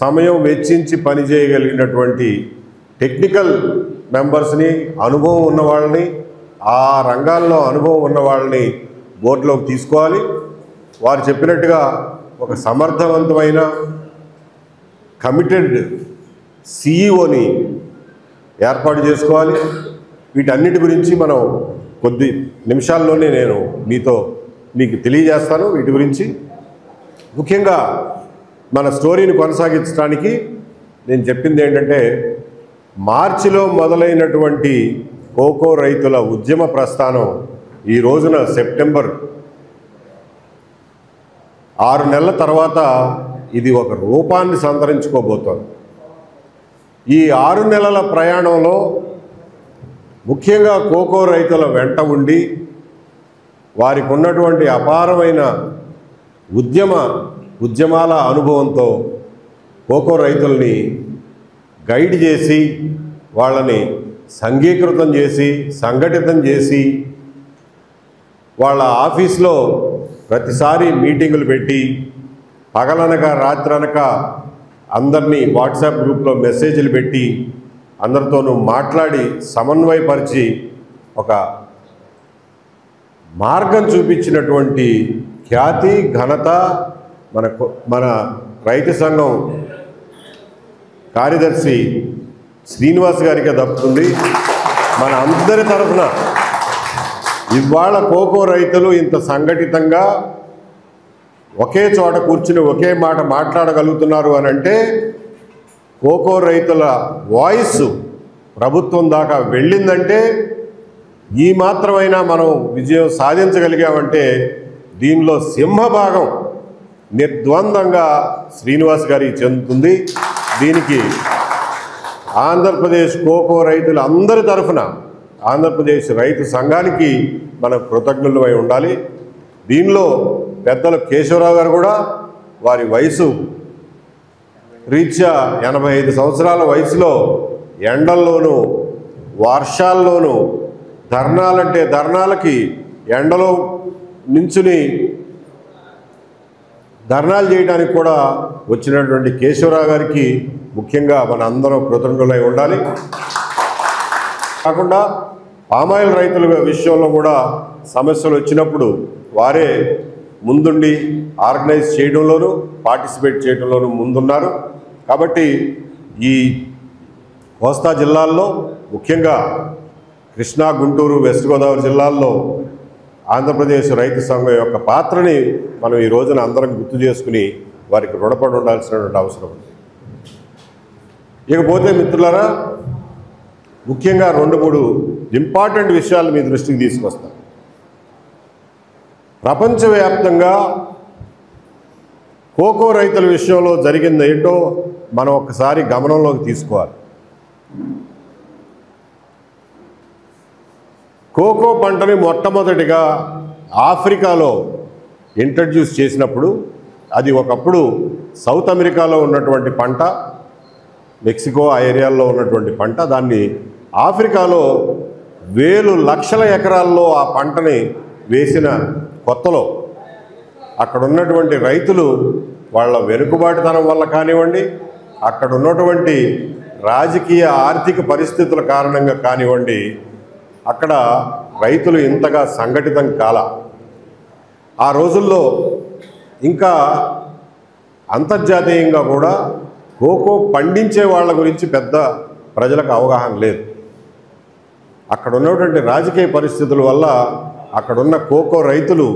S1: సమయం వెచ్చించి పనిచేయగలిగినటువంటి టెక్నికల్ మెంబర్స్ని, అనుభవం ఉన్న వాళ్ళని, ఆ రంగాల్లో అనుభవం ఉన్న వాళ్ళని బోర్డులోకి తీసుకోవాలి. వారు చెప్పినట్టుగా ఒక సమర్థవంతమైన కమిటెడ్ సిఈఓని ఏర్పాటు చేసుకోవాలి. వీటన్నిటి గురించి మనం కొద్ది నిమిషాల్లోనే నేను మీకు తెలియజేస్తాను. వీటి గురించి ముఖ్యంగా మన స్టోరీని కొనసాగించడానికి నేను చెప్పింది ఏంటంటే, మార్చిలో మొదలైనటువంటి కోకో రైతుల ఉద్యమ ప్రస్థానం ఈ రోజున సెప్టెంబర్ 6 నెలల తర్వాత ఇది ఒక రూపాన్ని సంతరించుకోబోతోంది. ఈ 6 నెలల ప్రయాణంలో ముఖ్యంగా కోకో రైతుల వెంట ఉండి వారికి ఉన్నటువంటి అపారమైన ఉద్యమాల అనుభవంతో కోకో రైతుల్ని గైడ్ చేసి, వాళ్ళని సంఘీకృతం చేసి, సంఘటితం చేసి, వాళ్ళ ఆఫీస్లో ప్రతిసారి మీటింగులు పెట్టి, పగలనక రాత్రనక అందరినీ వాట్సాప్ గ్రూప్లో మెసేజ్లు పెట్టి, అందరితోనూ మాట్లాడి సమన్వయపరిచి ఒక మార్గం చూపించినటువంటి ఖ్యాతి, ఘనత మన రైతు సంఘం కార్యదర్శి శ్రీనివాస్ గారికి దక్కుతుంది. మన అందరి తరఫున ఇవాళ కోకో రైతులు ఇంత సంఘటితంగా ఒకే చోట కూర్చుని ఒకే మాట మాట్లాడగలుగుతున్నారు అని అంటే, కోకో రైతుల వాయిస్ ప్రభుత్వం దాకా వెళ్ళిందంటే, ఈ మాత్రమైనా మనం విజయం సాధించగలిగామంటే దీనిలో సింహభాగం నిర్ద్వందంగా శ్రీనివాస్ గారికి చెందుతుంది. దీనికి ఆంధ్రప్రదేశ్ కోకో రైతుల అందరి తరఫున ఆంధ్రప్రదేశ్ రైతు సంఘానికి మనం కృతజ్ఞులమై ఉండాలి. దీనిలో పెద్దలు కేశవరావు గారు కూడా, వారి వయసు రీత్యా 85 సంవత్సరాల వయసులో ఎండల్లోనూ వర్షాల్లోనూ ధర్నాలంటే ధర్నాలకి ఎండలో నించుని ధర్నాలు చేయడానికి కూడా వచ్చినటువంటి కేశవరావు గారికి ముఖ్యంగా మన అందరం కృతజ్ఞులై ఉండాలి. కాకుండా పామాయిల్ రైతుల విషయంలో కూడా సమస్యలు వచ్చినప్పుడు వారే ముందుండి ఆర్గనైజ్ చేయడంలోనూ పార్టిసిపేట్ చేయడంలోనూ ముందున్నారు. కాబట్టి ఈ కోస్తా జిల్లాల్లో ముఖ్యంగా కృష్ణా, గుంటూరు, వెస్ట్ గోదావరి జిల్లాల్లో ఆంధ్రప్రదేశ్ రైతు సంఘం యొక్క పాత్రని మనం ఈ రోజున అందరం గుర్తు చేసుకుని వారికి రుణపడి ఉండాల్సినటువంటి అవసరం ఉంది. ఇకపోతే మిత్రులారా, ముఖ్యంగా 2-3 ఇంపార్టెంట్ విషయాలు మీ దృష్టికి తీసుకొస్తాను. ప్రపంచవ్యాప్తంగా కోకో రైతుల విషయంలో జరిగింది ఏంటో మనం ఒక్కసారి గమనంలోకి తీసుకోవాలి. కోకో పంటని మొట్టమొదటిగా ఆఫ్రికాలో ఇంట్రడ్యూస్ చేసినప్పుడు అది ఒకప్పుడు సౌత్ అమెరికాలో ఉన్నటువంటి పంట, మెక్సికో ఆ ఏరియాల్లో ఉన్నటువంటి పంట. దాన్ని ఆఫ్రికాలో వేలు లక్షల ఎకరాల్లో ఆ పంటని వేసిన కొత్తలో అక్కడ ఉన్నటువంటి రైతులు వాళ్ళ వెనుకబాటుతనం వల్ల కానివ్వండి, అక్కడ ఉన్నటువంటి రాజకీయ ఆర్థిక పరిస్థితుల కారణంగా కానివ్వండి, అక్కడ రైతులు ఇంతగా సంఘటితం కాల. ఆ రోజుల్లో ఇంకా అంతర్జాతీయంగా కూడా కోకో పండించే వాళ్ళ గురించి పెద్ద ప్రజలకు అవగాహన లేదు. అక్కడ ఉన్నటువంటి రాజకీయ పరిస్థితుల వల్ల అక్కడున్న కోకో రైతులు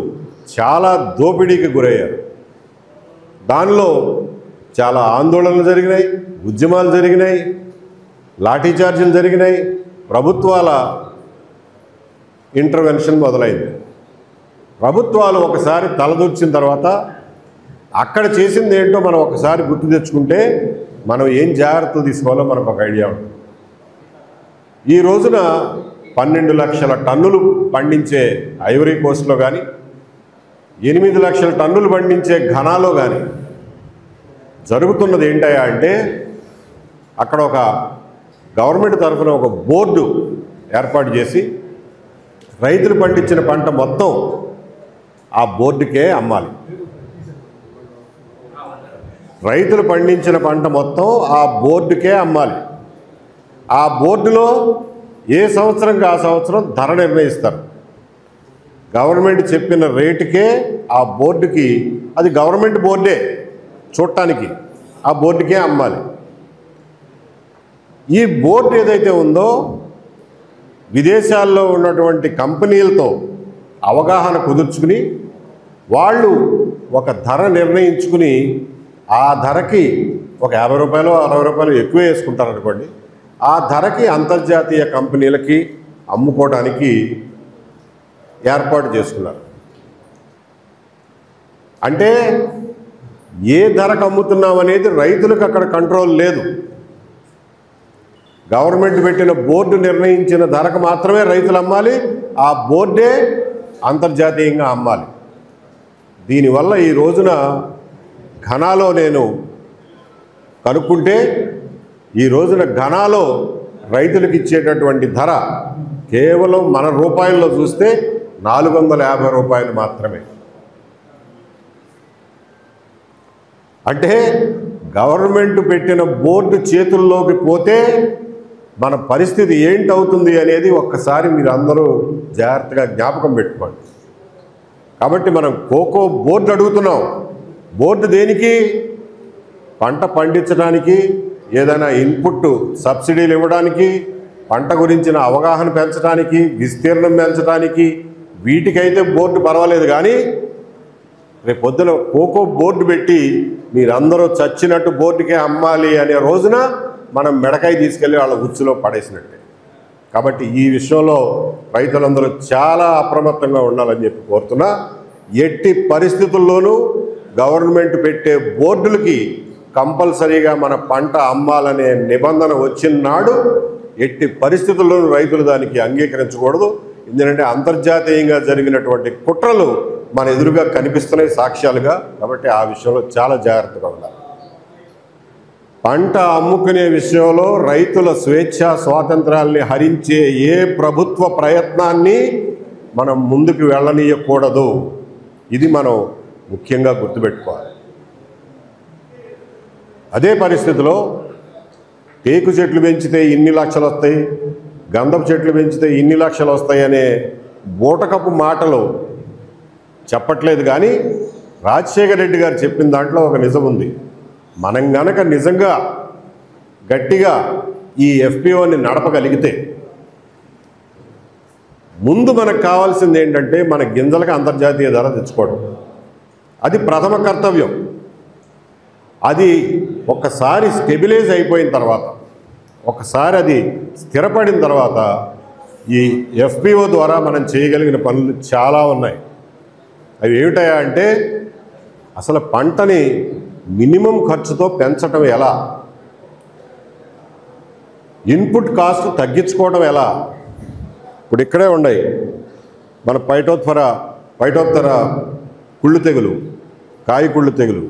S1: చాలా దోపిడీకి గురయ్యారు. దానిలో చాలా ఆందోళనలు జరిగినాయి, ఉద్యమాలు జరిగినాయి, లాఠీచార్జీలు జరిగినాయి, ప్రభుత్వాల ఇంటర్వెన్షన్ మొదలైంది. ప్రభుత్వాలు ఒకసారి తలదూర్చిన తర్వాత అక్కడ చేసింది ఏంటో మనం ఒకసారి గుర్తు తెచ్చుకుంటే మనం ఏం జాగ్రత్తలు తీసుకోవాలో మనకు ఒక ఐడియా ఉంటుంది. ఈ రోజున 12 లక్షల టన్నులు పండించే ఐవరీ కోస్ట్లో కానీ, 8 లక్షల టన్నులు పండించే ఘనాలో కానీ జరుగుతున్నది ఏంటయ్యా అంటే, అక్కడ ఒక గవర్నమెంట్ తరఫున ఒక బోర్డు ఏర్పాటు చేసి రైతులు పండించిన పంట మొత్తం ఆ బోర్డుకే అమ్మాలి. రైతులు పండించిన పంట మొత్తం ఆ బోర్డుకే అమ్మాలి. ఆ బోర్డులో ఏ సంవత్సరంకి ఆ సంవత్సరం ధర నిర్ణయిస్తారు. గవర్నమెంట్ చెప్పిన రేటుకే ఆ బోర్డుకి, అది గవర్నమెంట్ బోర్డే చూడటానికి, ఆ బోర్డుకే అమ్మాలి. ఈ బోర్డు ఏదైతే ఉందో విదేశాల్లో ఉన్నటువంటి కంపెనీలతో అవగాహన కుదుర్చుకుని వాళ్ళు ఒక ధర నిర్ణయించుకుని ఆ ధరకి ఒక 50 రూపాయలు 60 రూపాయలు ఎక్కువ వేసుకుంటారు అనుకోండి, ఆ ధరకి అంతర్జాతీయ కంపెనీలకి అమ్ముకోవడానికి ఏర్పాటు చేసుకున్నారు. అంటే ఏ ధరకు అమ్ముతున్నాం అనేది రైతులకు అక్కడ కంట్రోల్ లేదు. గవర్నమెంట్ పెట్టిన బోర్డు నిర్ణయించిన ధరకు మాత్రమే రైతులు అమ్మాలి, ఆ బోర్డే అంతర్జాతీయంగా అమ్మాలి. దీనివల్ల ఈ రోజున ఘనాలో నేను కనుక్కుంటే ఈ రోజున ఘనాలో రైతులకు ఇచ్చేటటువంటి ధర కేవలం మన రూపాయల్లో చూస్తే 450 రూపాయలు మాత్రమే. అంటే గవర్నమెంట్ పెట్టిన బోర్డు చేతుల్లోకి పోతే మన పరిస్థితి ఏంటవుతుంది అనేది ఒక్కసారి మీరు అందరూ జాగ్రత్తగా జ్ఞాపకం పెట్టుకోండి. కాబట్టి మనం కోకో బోర్డు అడుగుతున్నాం. బోర్డు దేనికి? పంట పండించడానికి, ఏదైనా ఇన్పుట్ సబ్సిడీలు ఇవ్వడానికి, పంట గురించిన అవగాహన పెంచడానికి, విస్తీర్ణం పెంచడానికి, వీటికైతే బోర్డు పర్వాలేదు. కానీ రేపు పొద్దున కోకో బోర్డు పెట్టి మీరందరూ చచ్చినట్టు బోర్డుకే అమ్మాలి అనే రోజున మనం మెడకాయ తీసుకెళ్ళి వాళ్ళ ఉచ్చులో పడేసినట్టే. కాబట్టి ఈ విషయంలో రైతులందరూ చాలా అప్రమత్తంగా ఉండాలని చెప్పి కోరుతున్నా. ఎట్టి పరిస్థితుల్లోనూ గవర్నమెంట్ పెట్టే బోర్డులకి కంపల్సరీగా మన పంట అమ్మాలనే నిబంధన వచ్చిన నాడు ఎట్టి పరిస్థితుల్లోనూ రైతులు దానికి అంగీకరించకూడదు. ఎందుకంటే అంతర్జాతీయంగా జరిగినటువంటి కుట్రలు మన ఎదురుగా కనిపిస్తున్నాయి సాక్ష్యాలుగా. కాబట్టి ఆ విషయంలో చాలా జాగ్రత్తగా ఉండాలి. పంట అమ్ముకునే విషయంలో రైతుల స్వేచ్ఛ స్వాతంత్రాల్ని హరించే ఏ ప్రభుత్వ ప్రయత్నాన్ని మనం ముందుకు వెళ్ళనీయకూడదు. ఇది మనం ముఖ్యంగా గుర్తుపెట్టుకోవాలి. అదే పరిస్థితిలో టేకు చెట్లు పెంచితే ఇన్ని లక్షలు వస్తాయి, గంధపు చెట్లు పెంచితే ఇన్ని లక్షలు వస్తాయి అనే బూటకపు మాటలు చెప్పట్లేదు. కానీ రాజశేఖర రెడ్డి గారు చెప్పిన దాంట్లో ఒక నిజం ఉంది. మనం గనక నిజంగా గట్టిగా ఈ ఎఫ్పిఓని నడపగలిగితే ముందు మనకు కావాల్సింది ఏంటంటే మన గింజలకు అంతర్జాతీయ ధర తెచ్చుకోవడం. అది ప్రథమ కర్తవ్యం. అది ఒక్కసారి స్టెబిలైజ్ అయిపోయిన తర్వాత, ఒకసారి అది స్థిరపడిన తర్వాత ఈ ఎఫ్పిఓ ద్వారా మనం చేయగలిగిన పనులు చాలా ఉన్నాయి. అవి ఏమిటాయా అంటే అసలు పంటని మినిమం ఖర్చుతో పెంచడం ఎలా, ఇన్పుట్ కాస్ట్ తగ్గించుకోవడం ఎలా. ఇప్పుడు ఇక్కడే ఉన్నాయి మన పైటోత్తర కుళ్ళు తెగులు, కాయ కుళ్ళు తెగులు,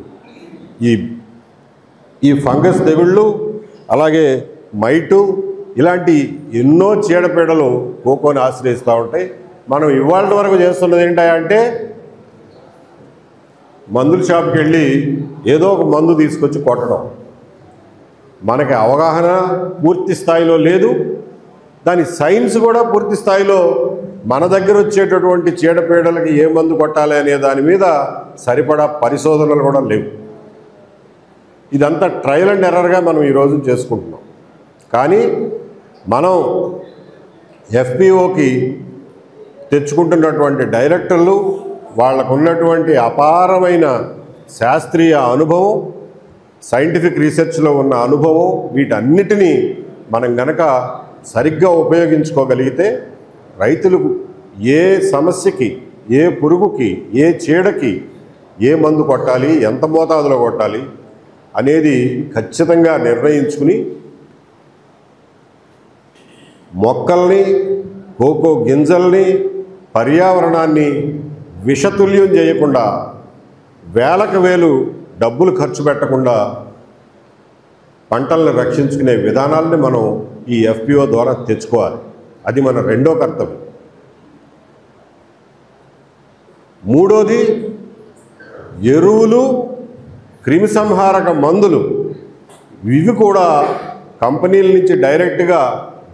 S1: ఈ ఫంగస్ తెగుళ్ళు, అలాగే మైటు, ఇలాంటి ఎన్నో చీడపీడలు కోకోని ఆశ్రయిస్తూ ఉంటాయి. మనం ఇవాళ వరకు చేస్తున్నది ఏంటంటే మందుల షాప్కి వెళ్ళి ఏదో ఒక మందు తీసుకొచ్చి కొట్టడం. మనకి అవగాహన పూర్తి స్థాయిలో లేదు, దాని సైన్స్ కూడా పూర్తి స్థాయిలో మన దగ్గర వచ్చేటటువంటి చీడపీడలకి ఏ మందు కొట్టాలి అనే దాని మీద సరిపడా పరిశోధనలు కూడా లేవు. ఇదంతా ట్రయల్ అండ్ ఎర్రర్గా మనం ఈరోజు చేసుకుంటున్నాం. కానీ మనం ఎఫ్పిఓకి తెచ్చుకుంటున్నటువంటి డైరెక్టర్లు, వాళ్ళకు ఉన్నటువంటి అపారమైన శాస్త్రీయ అనుభవం, సైంటిఫిక్ రీసెర్చ్లో ఉన్న అనుభవం, వీటన్నిటినీ మనం గనక సరిగ్గా ఉపయోగించుకోగలిగితే రైతులకు ఏ సమస్యకి, ఏ పురుగుకి, ఏ చీడకి ఏ మందు కొట్టాలి, ఎంత మోతాదులో కొట్టాలి అనేది ఖచ్చితంగా నిర్ణయించుకుని మొక్కల్ని, కోకో గింజల్ని, పర్యావరణాన్ని విషతుల్యం చేయకుండా, వేలకు వేలు డబ్బులు ఖర్చు పెట్టకుండా పంటలను రక్షించుకునే విధానాలని మనం ఈ ఎఫ్పిఓ ద్వారా తెచ్చుకోవాలి. అది మన రెండో కర్తవ్యం. మూడోది ఎరువులు, క్రిమిసంహారక మందులు. ఇవి కూడా కంపెనీల నుంచి డైరెక్ట్గా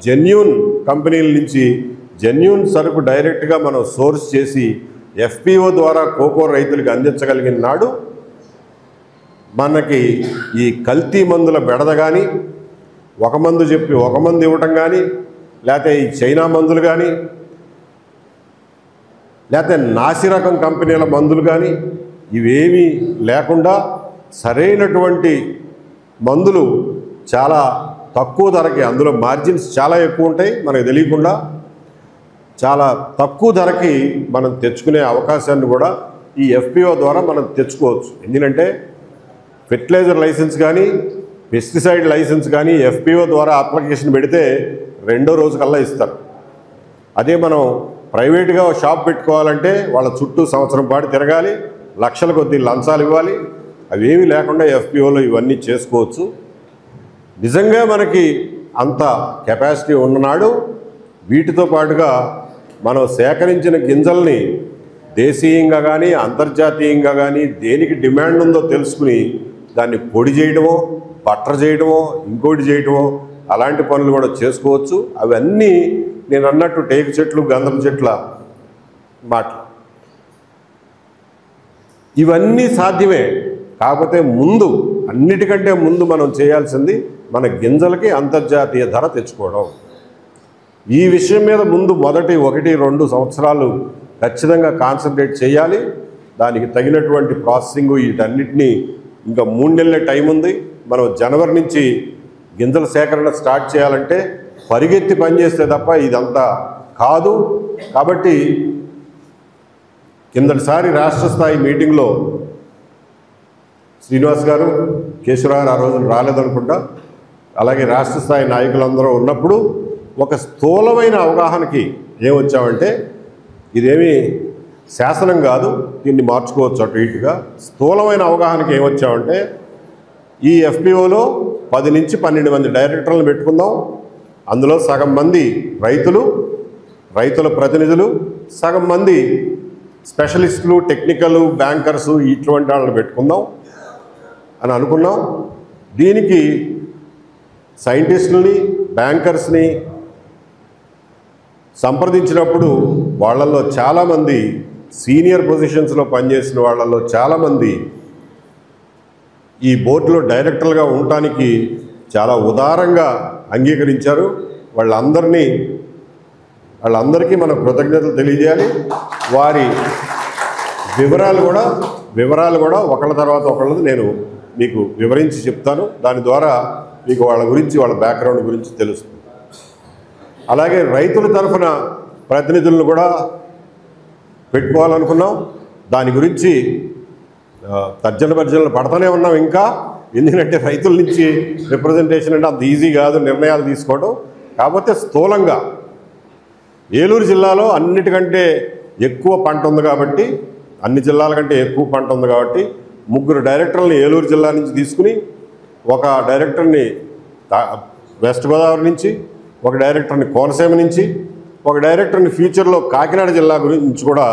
S1: జెన్యూన్ కంపెనీల నుంచి జెన్యూన్ సరుకు డైరెక్ట్గా మనం సోర్స్ చేసి ఎఫ్పిఓ ద్వారా కోకో రైతులకు అందించగలిగిన నాడు మనకి ఈ కల్తీ మందుల బెడద కానీ, ఒక మందు చెప్పి ఒక మందు ఇవ్వటం కానీ, లేకపోతే ఈ చైనా మందులు కానీ, లేకపోతే నాసిరకం కంపెనీల మందులు కానీ ఇవేమీ లేకుండా సరైనటువంటి మందులు చాలా తక్కువ ధరకి, అందులో మార్జిన్స్ చాలా ఎక్కువ ఉంటాయి, మనకు తెలియకుండా చాలా తక్కువ ధరకి మనం తెచ్చుకునే అవకాశాన్ని కూడా ఈ ఎఫ్పిఓ ద్వారా మనం తెచ్చుకోవచ్చు. ఎందుకంటే ఫెర్టిలైజర్ లైసెన్స్ కానీ, పెస్టిసైడ్ లైసెన్స్ కానీ ఎఫ్పిఓ ద్వారా అప్లికేషన్ పెడితే రెండో రోజు కల్లా ఇస్తారు. అదే మనం ప్రైవేట్గా షాప్ పెట్టుకోవాలంటే వాళ్ళ చుట్టూ సంవత్సరం పాటు తిరగాలి, లక్షల కొద్ది లంచాలు ఇవ్వాలి. అవేమీ లేకుండా ఎఫ్పిఓలో ఇవన్నీ చేసుకోవచ్చు. నిజంగా మనకి అంత కెపాసిటీ ఉన్ననాడు వీటితో పాటుగా మనం సేకరించిన గింజల్ని దేశీయంగా కానీ, అంతర్జాతీయంగా కానీ దేనికి డిమాండ్ ఉందో తెలుసుకుని దాన్ని పొడి చేయడమో, బట్టర్ చేయడమో, ఇంకోటి చేయడమో, అలాంటి పనులు కూడా చేసుకోవచ్చు. అవన్నీ నేను అన్నట్టు టేకు చెట్లు, గంధం చెట్ల మాటలు. ఇవన్నీ సాధ్యమే. కాకపోతే ముందు, అన్నిటికంటే ముందు మనం చేయాల్సింది మన గింజలకి అంతర్జాతీయ ధర తెచ్చుకోవడం. ఈ విషయం మీద ముందు మొదటి 1-2 సంవత్సరాలు ఖచ్చితంగా కాన్సన్ట్రేట్ చేయాలి. దానికి తగినటువంటి ప్రాసెసింగ్ వీటన్నిటినీ ఇంకా 3 నెలల టైం ఉంది. మనం జనవరి నుంచి గింజల సేకరణ స్టార్ట్ చేయాలంటే పరిగెత్తి పనిచేస్తే తప్ప ఇదంతా కాదు. కాబట్టి కిందటిసారి రాష్ట్ర స్థాయి మీటింగ్లో శ్రీనివాస్ గారు, కేశవరావు ఆ రోజున రాలేదనుకుంటా, అలాగే రాష్ట్ర స్థాయి నాయకులందరూ ఉన్నప్పుడు ఒక స్థూలమైన అవగాహనకి ఏమొచ్చామంటే, ఇదేమీ శాసనం కాదు, దీన్ని మార్చుకోవచ్చు అటు ఇటుగా. స్థూలమైన అవగాహనకి ఏమొచ్చామంటే ఈ ఎఫ్పిఓలో 10 నుంచి 12 మంది డైరెక్టర్లను పెట్టుకుందాం. అందులో సగం మంది రైతుల ప్రతినిధులు, సగం మంది స్పెషలిస్టులు, టెక్నికల్, బ్యాంకర్సు ఇటువంటి వాళ్ళని పెట్టుకుందాం అని అనుకున్నాం. దీనికి సైంటిస్టులని, బ్యాంకర్స్ని సంప్రదించినప్పుడు వాళ్ళల్లో చాలామంది సీనియర్ పొజిషన్స్లో పనిచేసిన వాళ్ళల్లో చాలామంది ఈ బోర్డులో డైరెక్టర్లుగా ఉండటానికి చాలా ఉదారంగా అంగీకరించారు. వాళ్ళందరికీ మనం కృతజ్ఞతలు తెలియజేయాలి. వారి వివరాలు కూడా ఒకళ్ళ తర్వాత ఒకళ్ళది నేను మీకు వివరించి చెప్తాను. దాని ద్వారా మీకు వాళ్ళ గురించి, వాళ్ళ బ్యాక్గ్రౌండ్ గురించి తెలుస్తుంది. అలాగే రైతుల తరఫున ప్రతినిధులను కూడా పెట్టుకోవాలనుకున్నాం. దాని గురించి తర్జనలు పడుతూనే ఉన్నాం ఇంకా. ఎందుకంటే రైతుల నుంచి రిప్రజెంటేషన్ అంటే అంత ఈజీ కాదు నిర్ణయాలు తీసుకోవడం. కాకపోతే స్థూలంగా ఏలూరు జిల్లాలో అన్నిటికంటే ఎక్కువ పంట ఉంది కాబట్టి, అన్ని జిల్లాల కంటే ఎక్కువ పంట ఉంది కాబట్టి 3 డైరెక్టర్లని ఏలూరు జిల్లా నుంచి తీసుకుని, ఒక డైరెక్టర్ని వెస్ట్ గోదావరి నుంచి, ఒక డైరెక్టర్ని కోనసీమ నుంచి, ఒక డైరెక్టర్ని ఫ్యూచర్లో కాకినాడ జిల్లా గురించి కూడా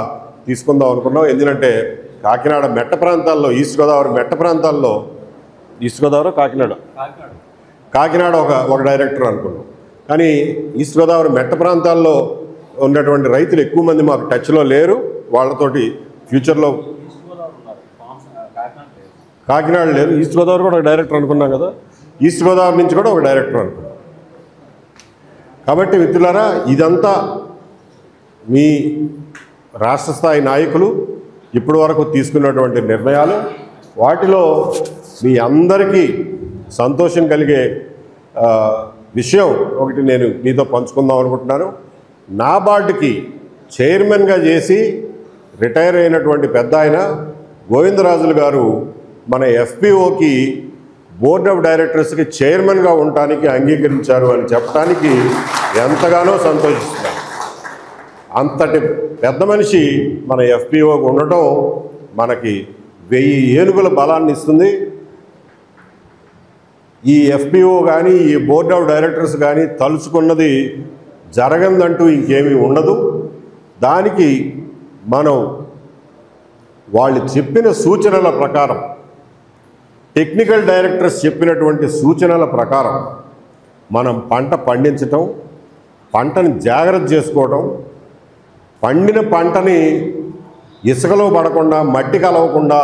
S1: తీసుకుందాం అనుకున్నాం. ఎందుకంటే కాకినాడ మెట్ట ప్రాంతాల్లో, ఈస్ట్ గోదావరి మెట్ట ప్రాంతాల్లో, ఈస్ట్ గోదావరి కాకినాడ ఒక డైరెక్టర్ అనుకున్నాం. కానీ ఈస్ట్ గోదావరి మెట్ట ప్రాంతాల్లో ఉన్నటువంటి రైతులు ఎక్కువ మంది మాకు టచ్లో లేరు. వాళ్ళతోటి ఫ్యూచర్లో కాకినాడ లేరు, ఈస్ట్ గోదావరి కూడా ఒక డైరెక్టర్ అనుకున్నాం కదా, ఈస్ట్ గోదావరి నుంచి కూడా ఒక డైరెక్టర్ అనుకున్నాం. కాబట్టి మిత్రులారా, ఇదంతా మీ రాష్ట్ర స్థాయి నాయకులు ఇప్పటి వరకు తీసుకున్నటువంటి నిర్ణయాలు. వాటిలో మీ అందరికీ సంతోషం కలిగే విషయం ఒకటి నేను మీతో పంచుకుందాం అనుకుంటున్నాను. నాబార్డుకి చైర్మన్గా చేసి రిటైర్ అయినటువంటి పెద్ద ఆయన గోవిందరాజులు గారు మన ఎఫ్పిఓకి బోర్డ్ ఆఫ్ డైరెక్టర్స్కి చైర్మన్గా ఉండటానికి అంగీకరించారు అని చెప్పడానికి ఎంతగానో సంతోషిస్తున్నాను. అంతటి పెద్ద మనిషి మన ఎఫ్పిఓకి ఉండటం మనకి 1000 ఏనుగుల బలాన్ని ఇస్తుంది. ఈ ఎఫ్పిఓ కానీ, ఈ బోర్డ్ ఆఫ్ డైరెక్టర్స్ కానీ తలుచుకున్నది జరగందంటూ ఇంకేమీ ఉండదు. దానికి మనం వాళ్ళు చెప్పిన సూచనల ప్రకారం, టెక్నికల్ డైరెక్టర్స్ చెప్పినటువంటి సూచనల ప్రకారం మనం పంట పండించటం, పంటని జాగ్రత్త చేసుకోవటం, పండిన పంటని ఇసుకలో పడకుండా, మట్టి కలవకుండా,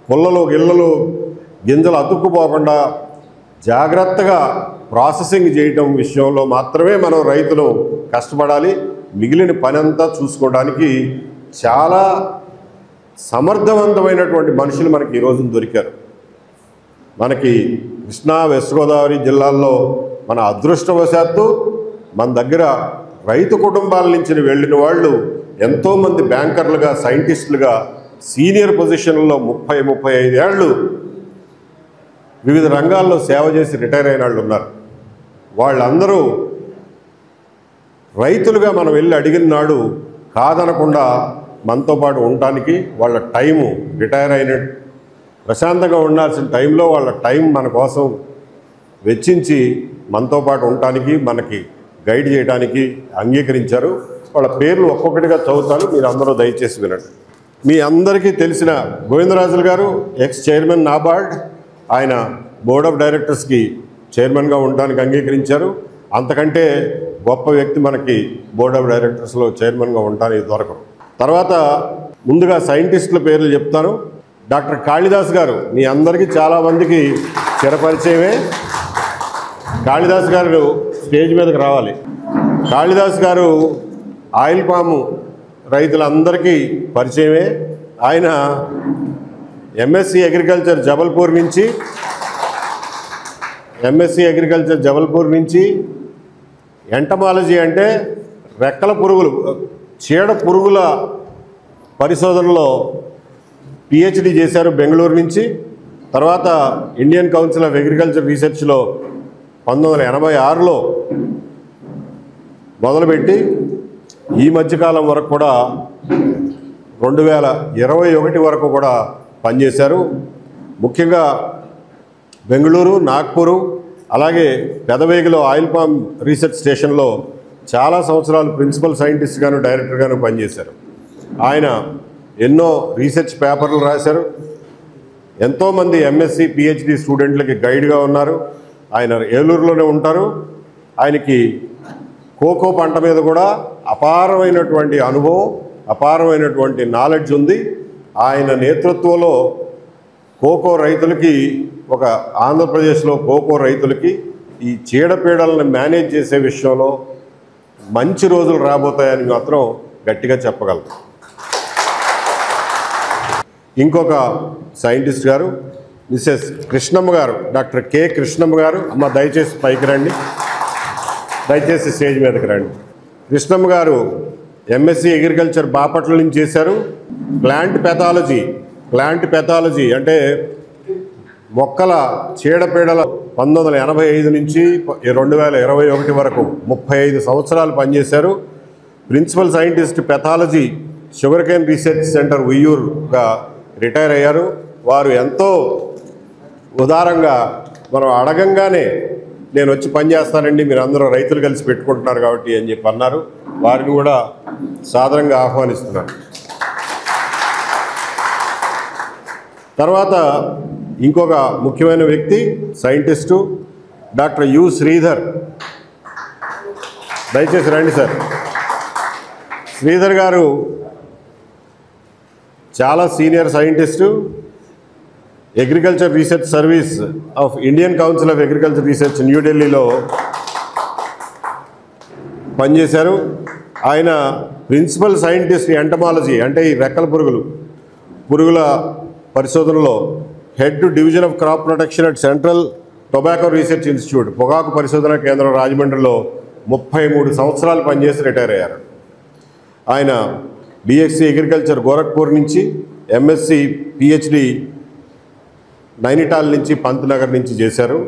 S1: పుల్లలో గిళ్ళలు గింజలు అతుక్కుపోకుండా జాగ్రత్తగా ప్రాసెసింగ్ చేయటం విషయంలో మాత్రమే మనం రైతులు కష్టపడాలి. మిగిలిన పని అంతా చూసుకోవడానికి చాలా సమర్థవంతమైనటువంటి మనుషులు మనకి ఈరోజు దొరికారు. మనకి కృష్ణా, వెస్ట్ గోదావరి జిల్లాల్లో మన అదృష్టవశాత్తు మన దగ్గర రైతు కుటుంబాల నుంచి వెళ్ళిన వాళ్ళు ఎంతోమంది బ్యాంకర్లుగా, సైంటిస్టులుగా, సీనియర్ పొజిషన్లో 30-35 ఏళ్ళు వివిధ రంగాల్లో సేవ చేసి రిటైర్ అయిన వాళ్ళు ఉన్నారు. వాళ్ళందరూ రైతులుగా మనం వెళ్ళి అడిగిన నాడు కాదనకుండా మనతో పాటు ఉండటానికి వాళ్ళ టైము, రిటైర్ అయిన ప్రశాంతంగా ఉండాల్సిన టైంలో వాళ్ళ టైం మన కోసం వెచ్చించి మనతో పాటు ఉండటానికి, మనకి గైడ్ చేయడానికి అంగీకరించారు. వాళ్ళ పేర్లు ఒక్కొక్కటిగా చదువుతాను, మీరు అందరూ దయచేసి వినండి. మీ అందరికీ తెలిసిన గోవిందరాజులు గారు ఎక్స్ చైర్మన్ నాబార్డ్. ఆయన బోర్డ్ ఆఫ్ డైరెక్టర్స్కి చైర్మన్గా ఉండడానికి అంగీకరించారు. అంతకంటే గొప్ప వ్యక్తి మనకి బోర్డ్ ఆఫ్ డైరెక్టర్స్లో చైర్మన్గా ఉండడానికి దొరకరు. తర్వాత ముందుగా సైంటిస్టుల పేర్లు చెప్తాను. డాక్టర్ కాళిదాస్ గారు మీ అందరికీ చాలామందికి చిరపరిచయమే. కాళిదాస్ గారు స్టేజ్ మీదకి రావాలి. కాళిదాస్ గారు ఆయిల్ పాము రైతులందరికీ పరిచయమే. ఆయన ఎంఎస్సి అగ్రికల్చర్ జబల్పూర్ నుంచి ఎంటమాలజీ అంటే రెక్కల పురుగులు, చీడ పురుగుల పరిశోధనలో పిహెచ్డి చేశారు బెంగళూరు నుంచి. తర్వాత ఇండియన్ కౌన్సిల్ ఆఫ్ అగ్రికల్చర్ రీసెర్చ్లో 1986లో మొదలుపెట్టి ఈ మధ్యకాలం వరకు కూడా 2021 వరకు కూడా పనిచేశారు. ముఖ్యంగా బెంగళూరు, నాగ్పూరు, అలాగే పెదవేగిలో ఆయిల్ పామ్ రీసెర్చ్ స్టేషన్లో చాలా సంవత్సరాలు ప్రిన్సిపల్ సైంటిస్ట్గాను డైరెక్టర్గాను పనిచేశారు. ఆయన ఎన్నో రీసెర్చ్ పేపర్లు రాశారు. ఎంతోమంది ఎంఎస్సి పిహెచ్డి స్టూడెంట్లకి గైడ్గా ఉన్నారు. ఆయన ఏలూరులోనే ఉంటారు. ఆయనకి కోకో పంట మీద కూడా అపారమైనటువంటి అనుభవం, అపారమైనటువంటి నాలెడ్జ్ ఉంది. ఆయన నేతృత్వంలో కోకో రైతులకి, ఒక ఆంధ్రప్రదేశ్లో కోకో రైతులకి ఈ చీడపీడలను మేనేజ్ చేసే విషయంలో మంచి రోజులు రాబోతాయని మాత్రం గట్టిగా చెప్పగలరు. ఇంకొక సైంటిస్ట్ గారు మిసెస్ కృష్ణమ్మ గారు, డాక్టర్ కె కృష్ణమ్మ గారు. అమ్మ దయచేసి పైకి రండి, దయచేసి స్టేజ్ మీదకి రండి. కృష్ణమ్మ గారు ఎంఎస్సి అగ్రికల్చర్ బాపట్ల నుంచి చేశారు. ప్లాంట్ పెథాలజీ అంటే మొక్కల చీడపీడల 1985 నుంచి 2021 వరకు 35 సంవత్సరాలు పనిచేశారు. Principal scientist pathology sugar cane research centre ఉయ్యూరుగా రిటైర్ అయ్యారు. వారు ఎంతో ఉదారంగా మనం అడగంగానే నేను వచ్చి పనిచేస్తానండి, మీరు అందరూ రైతులు కలిసి పెట్టుకుంటున్నారు కాబట్టి అని చెప్పి అన్నారు. వారిని కూడా సాదరంగా ఆహ్వానిస్తున్నారు. తర్వాత ఇంకొక ముఖ్యమైన వ్యక్తి సైంటిస్టు డాక్టర్ యు శ్రీధర్. దయచేసి రండి సార్. శ్రీధర్ గారు చాలా senior scientist. Agriculture research service of Indian council of agriculture research న్యూఢిల్లీలో పనిచేశారు. ఆయన ప్రిన్సిపల్ సైంటిస్ట్ ఎంటమాలజీ అంటే ఈ రెక్కల పురుగుల పరిశోధనలో head division of crop protection at central tobacco research institute పొగాకు పరిశోధన కేంద్రం రాజమండ్రిలో 33 సంవత్సరాలు పనిచేసి రిటైర్ అయ్యారు. ఆయన బిఎస్సి అగ్రికల్చర్ గోరఖ్పూర్ నుంచి, ఎంఎస్సి పిహెచ్డి నైనిటాల్ నుంచి, పంత్నగర్ నుంచి చేశారు.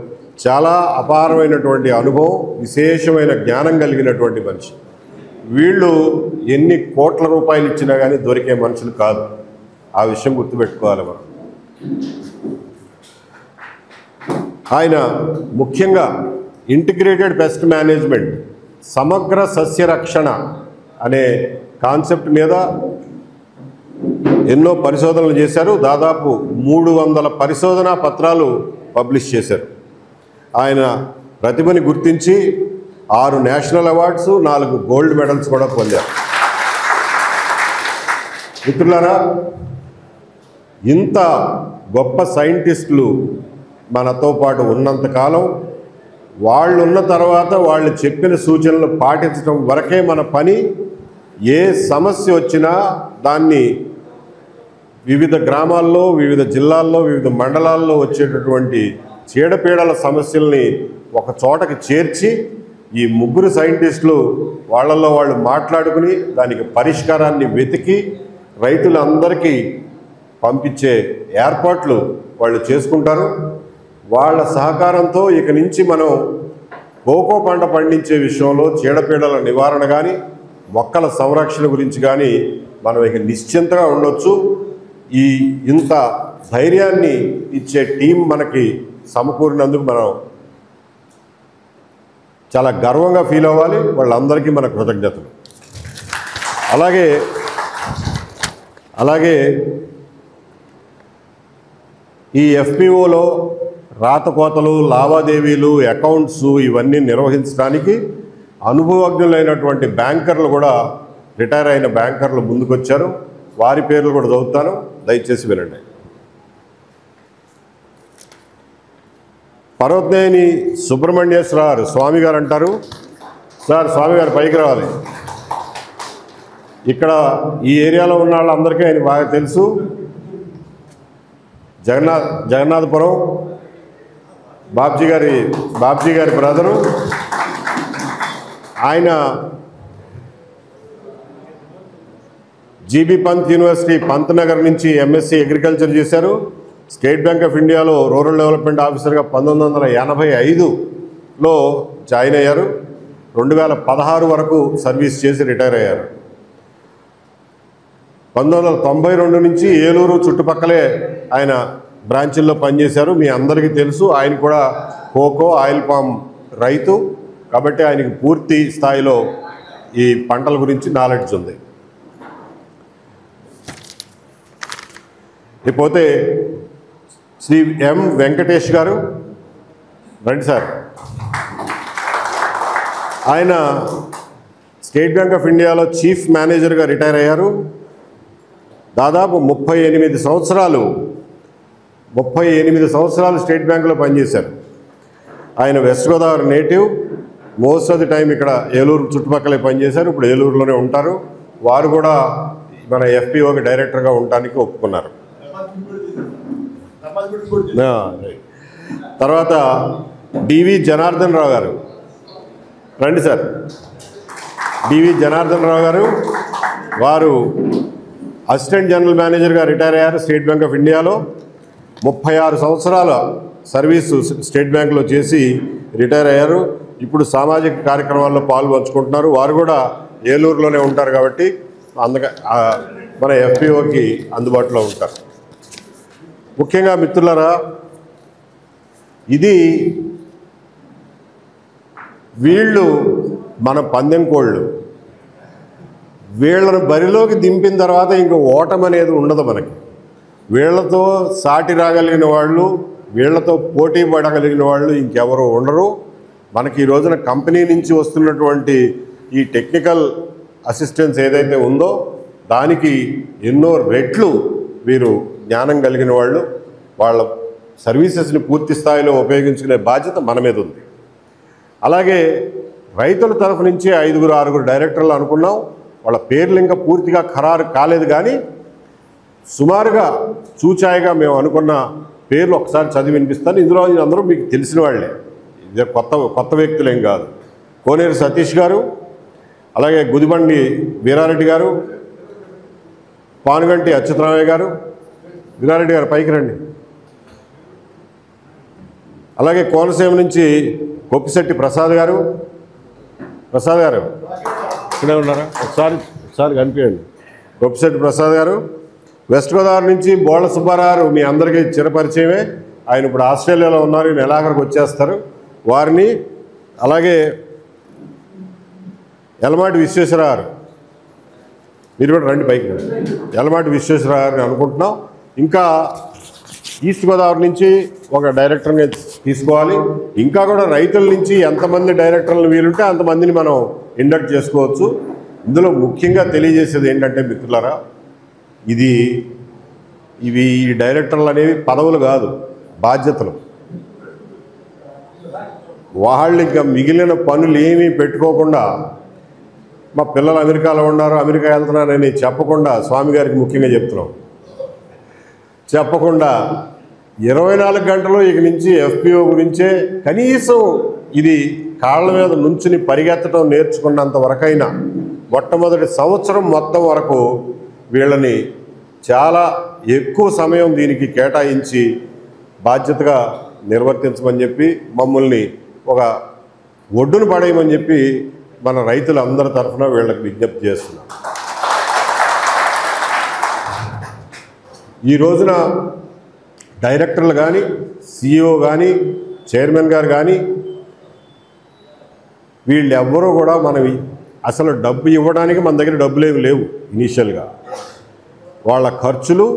S1: చాలా అపారమైనటువంటి అనుభవం, విశేషమైన జ్ఞానం కలిగినటువంటి మనిషి. వీళ్ళు ఎన్ని కోట్ల రూపాయలు ఇచ్చినా కానీ దొరికే మనుషులు కాదు. ఆ విషయం గుర్తుపెట్టుకోవాలి మనం. ఆయన ముఖ్యంగా ఇంటిగ్రేటెడ్ పెస్ట్ మేనేజ్మెంట్, సమగ్ర సస్యరక్షణ అనే కాన్సెప్ట్ మీద ఎన్నో పరిశోధనలు చేశారు. దాదాపు 300 పరిశోధనా పత్రాలు పబ్లిష్ చేశారు. ఆయన ప్రతిభని గుర్తించి 6 నేషనల్ అవార్డ్స్, 4 గోల్డ్ మెడల్స్ కూడా పొందారు. మిత్రులారా, ఇంత గొప్ప సైంటిస్టులు మనతో పాటు ఉన్నంతకాలం, వాళ్ళు ఉన్న తర్వాత వాళ్ళు చెప్పిన సూచనలు పాటించడం వరకే మన పని. ఏ సమస్య వచ్చినా దాన్ని వివిధ గ్రామాల్లో, వివిధ జిల్లాల్లో, వివిధ మండలాల్లో వచ్చేటటువంటి చీడపీడల సమస్యల్ని ఒక చోటకి చేర్చి ఈ 3 సైంటిస్టులు వాళ్ళల్లో వాళ్ళు మాట్లాడుకుని దానికి పరిష్కారాన్ని వెతికి రైతులందరికీ పంపించే ఏర్పాట్లు వాళ్ళు చేసుకుంటారు. వాళ్ళ సహకారంతో ఇక నుంచి మనం కోకో పంట పండించే విషయంలో చీడపీడల నివారణ కానీ, మొక్కల సంరక్షణ గురించి కానీ మనం ఇక నిశ్చింతగా ఉండొచ్చు. ఇంత ధైర్యాన్ని ఇచ్చే టీం మనకి సమకూరినందుకు మనం చాలా గర్వంగా ఫీల్ అవ్వాలి. వాళ్ళందరికీ మన కృతజ్ఞతలు. అలాగే ఈ ఎఫ్పిఓలో రాతకోతలు, లావాదేవీలు, అకౌంట్స్ ఇవన్నీ నిర్వహించడానికి అనుభవజ్ఞులైనటువంటి బ్యాంకర్లు కూడా, రిటైర్ అయిన బ్యాంకర్లు ముందుకొచ్చారు. వారి పేర్లు కూడా చదువుతాను, దయచేసి వినండి. పర్వతనేని సుబ్రహ్మణ్యేశ్వర స్వామి గారు అంటారు. సార్, స్వామి గారు పైకి రావాలి. ఇక్కడ ఈ ఏరియాలో ఉన్న వాళ్ళందరికీ ఆయన బాగా తెలుసు. జగన్నాథపురం బాబ్జీ గారి బ్రదరు. ఆయన జీబీ పంత్ యూనివర్సిటీ పంత్నగర్ నుంచి ఎంఎస్సి అగ్రికల్చర్ చేశారు. స్టేట్ బ్యాంక్ ఆఫ్ ఇండియాలో రూరల్ డెవలప్మెంట్ ఆఫీసర్గా 1985లో జాయిన్ అయ్యారు. 2016 వరకు సర్వీస్ చేసి రిటైర్ అయ్యారు. 1992 నుంచి ఏలూరు చుట్టుపక్కలే ఆయన బ్రాంచుల్లో పనిచేశారు, మీ అందరికీ తెలుసు. ఆయన కూడా కోకో ఆయిల్ పామ్ రైతు కాబట్టి ఆయనకి పూర్తి స్థాయిలో ఈ పంటల గురించి నాలెడ్జ్ ఉంది. ఇకపోతే శ్రీ ఎం వెంకటేష్ గారు రండి సార్. ఆయన స్టేట్ బ్యాంక్ ఆఫ్ ఇండియాలో చీఫ్ మేనేజర్గా రిటైర్ అయ్యారు. దాదాపు 38 సంవత్సరాలు స్టేట్ బ్యాంకులో పనిచేశారు. ఆయన west Godavari native. Most of the time ఇక్కడ ఏలూరు చుట్టుపక్కలే పనిచేశారు. ఇప్పుడు ఏలూరులోనే ఉంటారు. వారు కూడా మన ఎఫ్పిఓకి డైరెక్టర్గా ఉండటానికి ఒప్పుకున్నారు. తర్వాత డివి జనార్దన్ రావు గారు రండి సార్. డివి జనార్దన్ రావు గారు వారు అసిస్టెంట్ జనరల్ మేనేజర్గా రిటైర్ అయ్యారు స్టేట్ బ్యాంక్ ఆఫ్ ఇండియాలో. 36 సంవత్సరాల సర్వీసు స్టేట్ బ్యాంకులో చేసి రిటైర్ అయ్యారు. ఇప్పుడు సామాజిక కార్యక్రమాల్లో పాల్పంచుకుంటున్నారు. వారు కూడా ఏలూరులోనే ఉంటారు కాబట్టి మన ఎఫ్పిఓకి అందుబాటులో ఉంటారు. ముఖ్యంగా మిత్రులారా, ఇది వీళ్ళు మన పందెం కోళ్ళు. వీళ్ళను బరిలోకి దింపిన తర్వాత ఇంకా ఓటం అనేది ఉండదు మనకి. వీళ్లతో సాటి రాగలిగిన వాళ్ళు, వీళ్లతో పోటీ పడగలిగిన వాళ్ళు ఇంకెవరు ఉండరు. మనకి ఈ రోజున కంపెనీ నుంచి వస్తున్నటువంటి ఈ టెక్నికల్ అసిస్టెన్స్ ఏదైతే ఉందో దానికి ఎన్నో రెట్లు వీరు జ్ఞానం కలిగిన వాళ్ళు. వాళ్ళ సర్వీసెస్ని పూర్తి స్థాయిలో ఉపయోగించుకునే బాధ్యత మన మీద ఉంది. అలాగే రైతుల తరఫు నుంచి 5-6 డైరెక్టర్లు అనుకున్నాం. వాళ్ళ పేర్లు ఇంకా పూర్తిగా ఖరారు కాలేదు, కానీ సుమారుగా చూచాయిగా మేము అనుకున్న పేర్లు ఒకసారి చదివి వినిపిస్తాను. ఇందులో అందరూ మీకు తెలిసిన వాళ్ళే, ఇదే కొత్త వ్యక్తులేం కాదు. కోనేరు సతీష్ గారు, అలాగే గుదిబండి వీరారెడ్డి గారు, పానుగంటి అచ్యుతరామయ్య గారు. వీరారెడ్డి గారు పైకి రండి. అలాగే కోనసీమ నుంచి కొప్పిశెట్టి ప్రసాద్ గారు. ప్రసాద్ గారు ఇక్కడే ఉన్నారా? ఒకసారి కనిపించండి. కొప్పిశెట్టి ప్రసాద్ గారు. వెస్ట్ గోదావరి నుంచి బోళ్ళ సుబ్బారావు మీ అందరికీ చిరపరిచయమే. ఆయన ఇప్పుడు ఆస్ట్రేలియాలో ఉన్నారు, నెలాఖరికి వచ్చేస్తారు. వారిని, అలాగే యలమాటి విశ్వేశ్వరరావు గారు, మీరు కూడా రండి పైకి. యలమాటి విశ్వేశ్వరరావు గారిని అనుకుంటున్నాం. ఇంకా ఈస్ట్ గోదావరి నుంచి ఒక డైరెక్టర్ని తీసుకోవాలి. ఇంకా కూడా రైతుల నుంచి ఎంతమంది డైరెక్టర్లు వీలుంటే అంతమందిని మనం ఇండక్ట్ చేసుకోవచ్చు. ఇందులో ముఖ్యంగా తెలియజేసేది ఏంటంటే మిత్రులారా, ఇవి డైరెక్టర్లు అనేవి పదవులు కాదు, బాధ్యతలు. వాళ్ళు ఇంకా మిగిలిన పనులు ఏమీ పెట్టుకోకుండా, మా పిల్లలు అమెరికాలో ఉన్నారు, అమెరికా వెళ్తున్నారని చెప్పకుండా, స్వామి గారికి ముఖ్యంగా చెప్తున్నాం, చెప్పకుండా 24 గంటలు ఇక నుంచి ఎఫ్పిఓ గురించే కనీసం ఇది కాళ్ళ మీద నుంచుని పరిగెత్తడం నేర్చుకున్నంత వరకైనా మొట్టమొదటి సంవత్సరం మొత్తం వరకు వీళ్ళని చాలా ఎక్కువ సమయం దీనికి కేటాయించి బాధ్యతగా నిర్వర్తించమని చెప్పి, మమ్మల్ని ఒక ఒడ్డును పడేయమని చెప్పి మన రైతులందరి తరఫున వీళ్ళకి విజ్ఞప్తి చేస్తున్నాం. ఈ రోజున డైరెక్టర్లు కానీ, సిఇఓ కానీ, చైర్మన్ గారు కానీ వీళ్ళెవ్వరూ కూడా అసలు డబ్బు ఇవ్వడానికి మన దగ్గర డబ్బులేవి లేవు. ఇనీషియల్గా వాళ్ళ ఖర్చులు,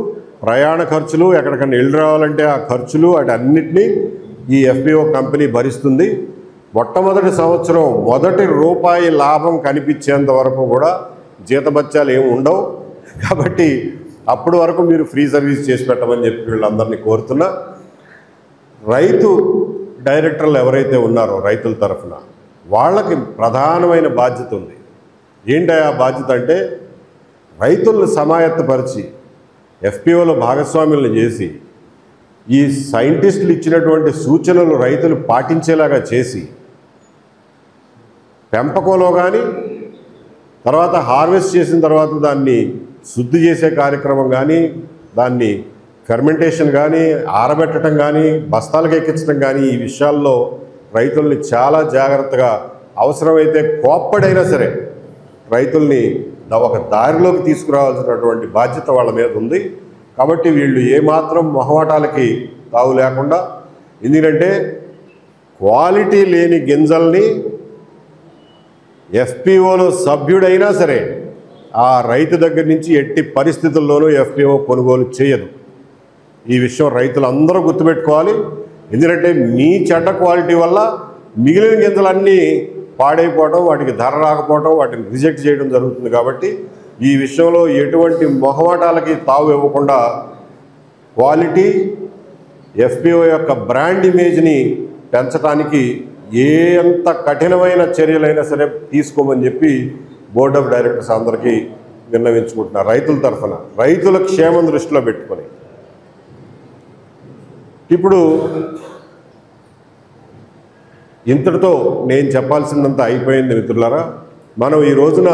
S1: ప్రయాణ ఖర్చులు, ఎక్కడికన్నా వెళ్ళి రావాలంటే ఆ ఖర్చులు, అన్నిటినీ ఈ ఎఫ్పిఓ కంపెనీ భరిస్తుంది. మొట్టమొదటి సంవత్సరం మొదటి రూపాయి లాభం కనిపించేంత వరకు కూడా జీతభత్యాలు ఏమి ఉండవు. కాబట్టి అప్పటి వరకు మీరు ఫ్రీ సర్వీస్ చేసి పెట్టమని చెప్పి వీళ్ళందరినీ కోరుతున్నా. రైతు డైరెక్టర్లు ఎవరైతే ఉన్నారో రైతుల తరఫున వాళ్ళకి ప్రధానమైన బాధ్యత ఉంది. ఏంటి ఆ బాధ్యత అంటే, రైతులను సమాయత్తపరిచి ఎఫ్పిఓలో భాగస్వాములను చేసి ఈ సైంటిస్టులు ఇచ్చినటువంటి సూచనలు రైతులు పాటించేలాగా చేసి, పెంపకంలో కానీ, తర్వాత హార్వెస్ట్ చేసిన తర్వాత దాన్ని శుద్ధి చేసే కార్యక్రమం కానీ, దాన్ని ఫెర్మెంటేషన్ కానీ, ఆరబెట్టడం కానీ, బస్తాలకు ఎక్కించడం కానీ, ఈ విషయాల్లో రైతుల్ని చాలా జాగ్రత్తగా, అవసరమైతే కోప్పడైనా సరే రైతుల్ని ఒక దారిలోకి తీసుకురావాల్సినటువంటి బాధ్యత వాళ్ళ మీద ఉంది. కాబట్టి వీళ్ళు ఏమాత్రం మొహమాటాలకి తావు లేకుండా, ఎందుకంటే క్వాలిటీ లేని గింజల్ని ఎఫ్పిఓలో సభ్యుడైనా సరే ఆ రైతు దగ్గర నుంచి ఎట్టి పరిస్థితుల్లోనూ ఎఫ్పిఓ కొనుగోలు చేయదు. ఈ విషయం రైతులందరూ గుర్తుపెట్టుకోవాలి. ఎందుకంటే మీ చెడ్డ క్వాలిటీ వల్ల మిగిలిన గింజలన్నీ పాడైపోవడం, వాటికి ధర రాకపోవడం, వాటిని రిజెక్ట్ చేయడం జరుగుతుంది. కాబట్టి ఈ విషయంలో ఎటువంటి మొహమాటాలకి తావు ఇవ్వకుండా క్వాలిటీ, ఎఫ్పిఓ యొక్క బ్రాండ్ ఇమేజ్ని పెంచడానికి ఎంత కఠినమైన చర్యలైనా సరే తీసుకోమని చెప్పి బోర్డ్ ఆఫ్ డైరెక్టర్స్ అందరికీ విన్నవించుకుంటున్నారు. రైతుల తరఫున, రైతుల క్షేమం దృష్టిలో పెట్టుకొని. ఇప్పుడు ఇంతటితో నేను చెప్పాల్సిందంతా అయిపోయింది మిత్రులారా. మనం ఈ రోజున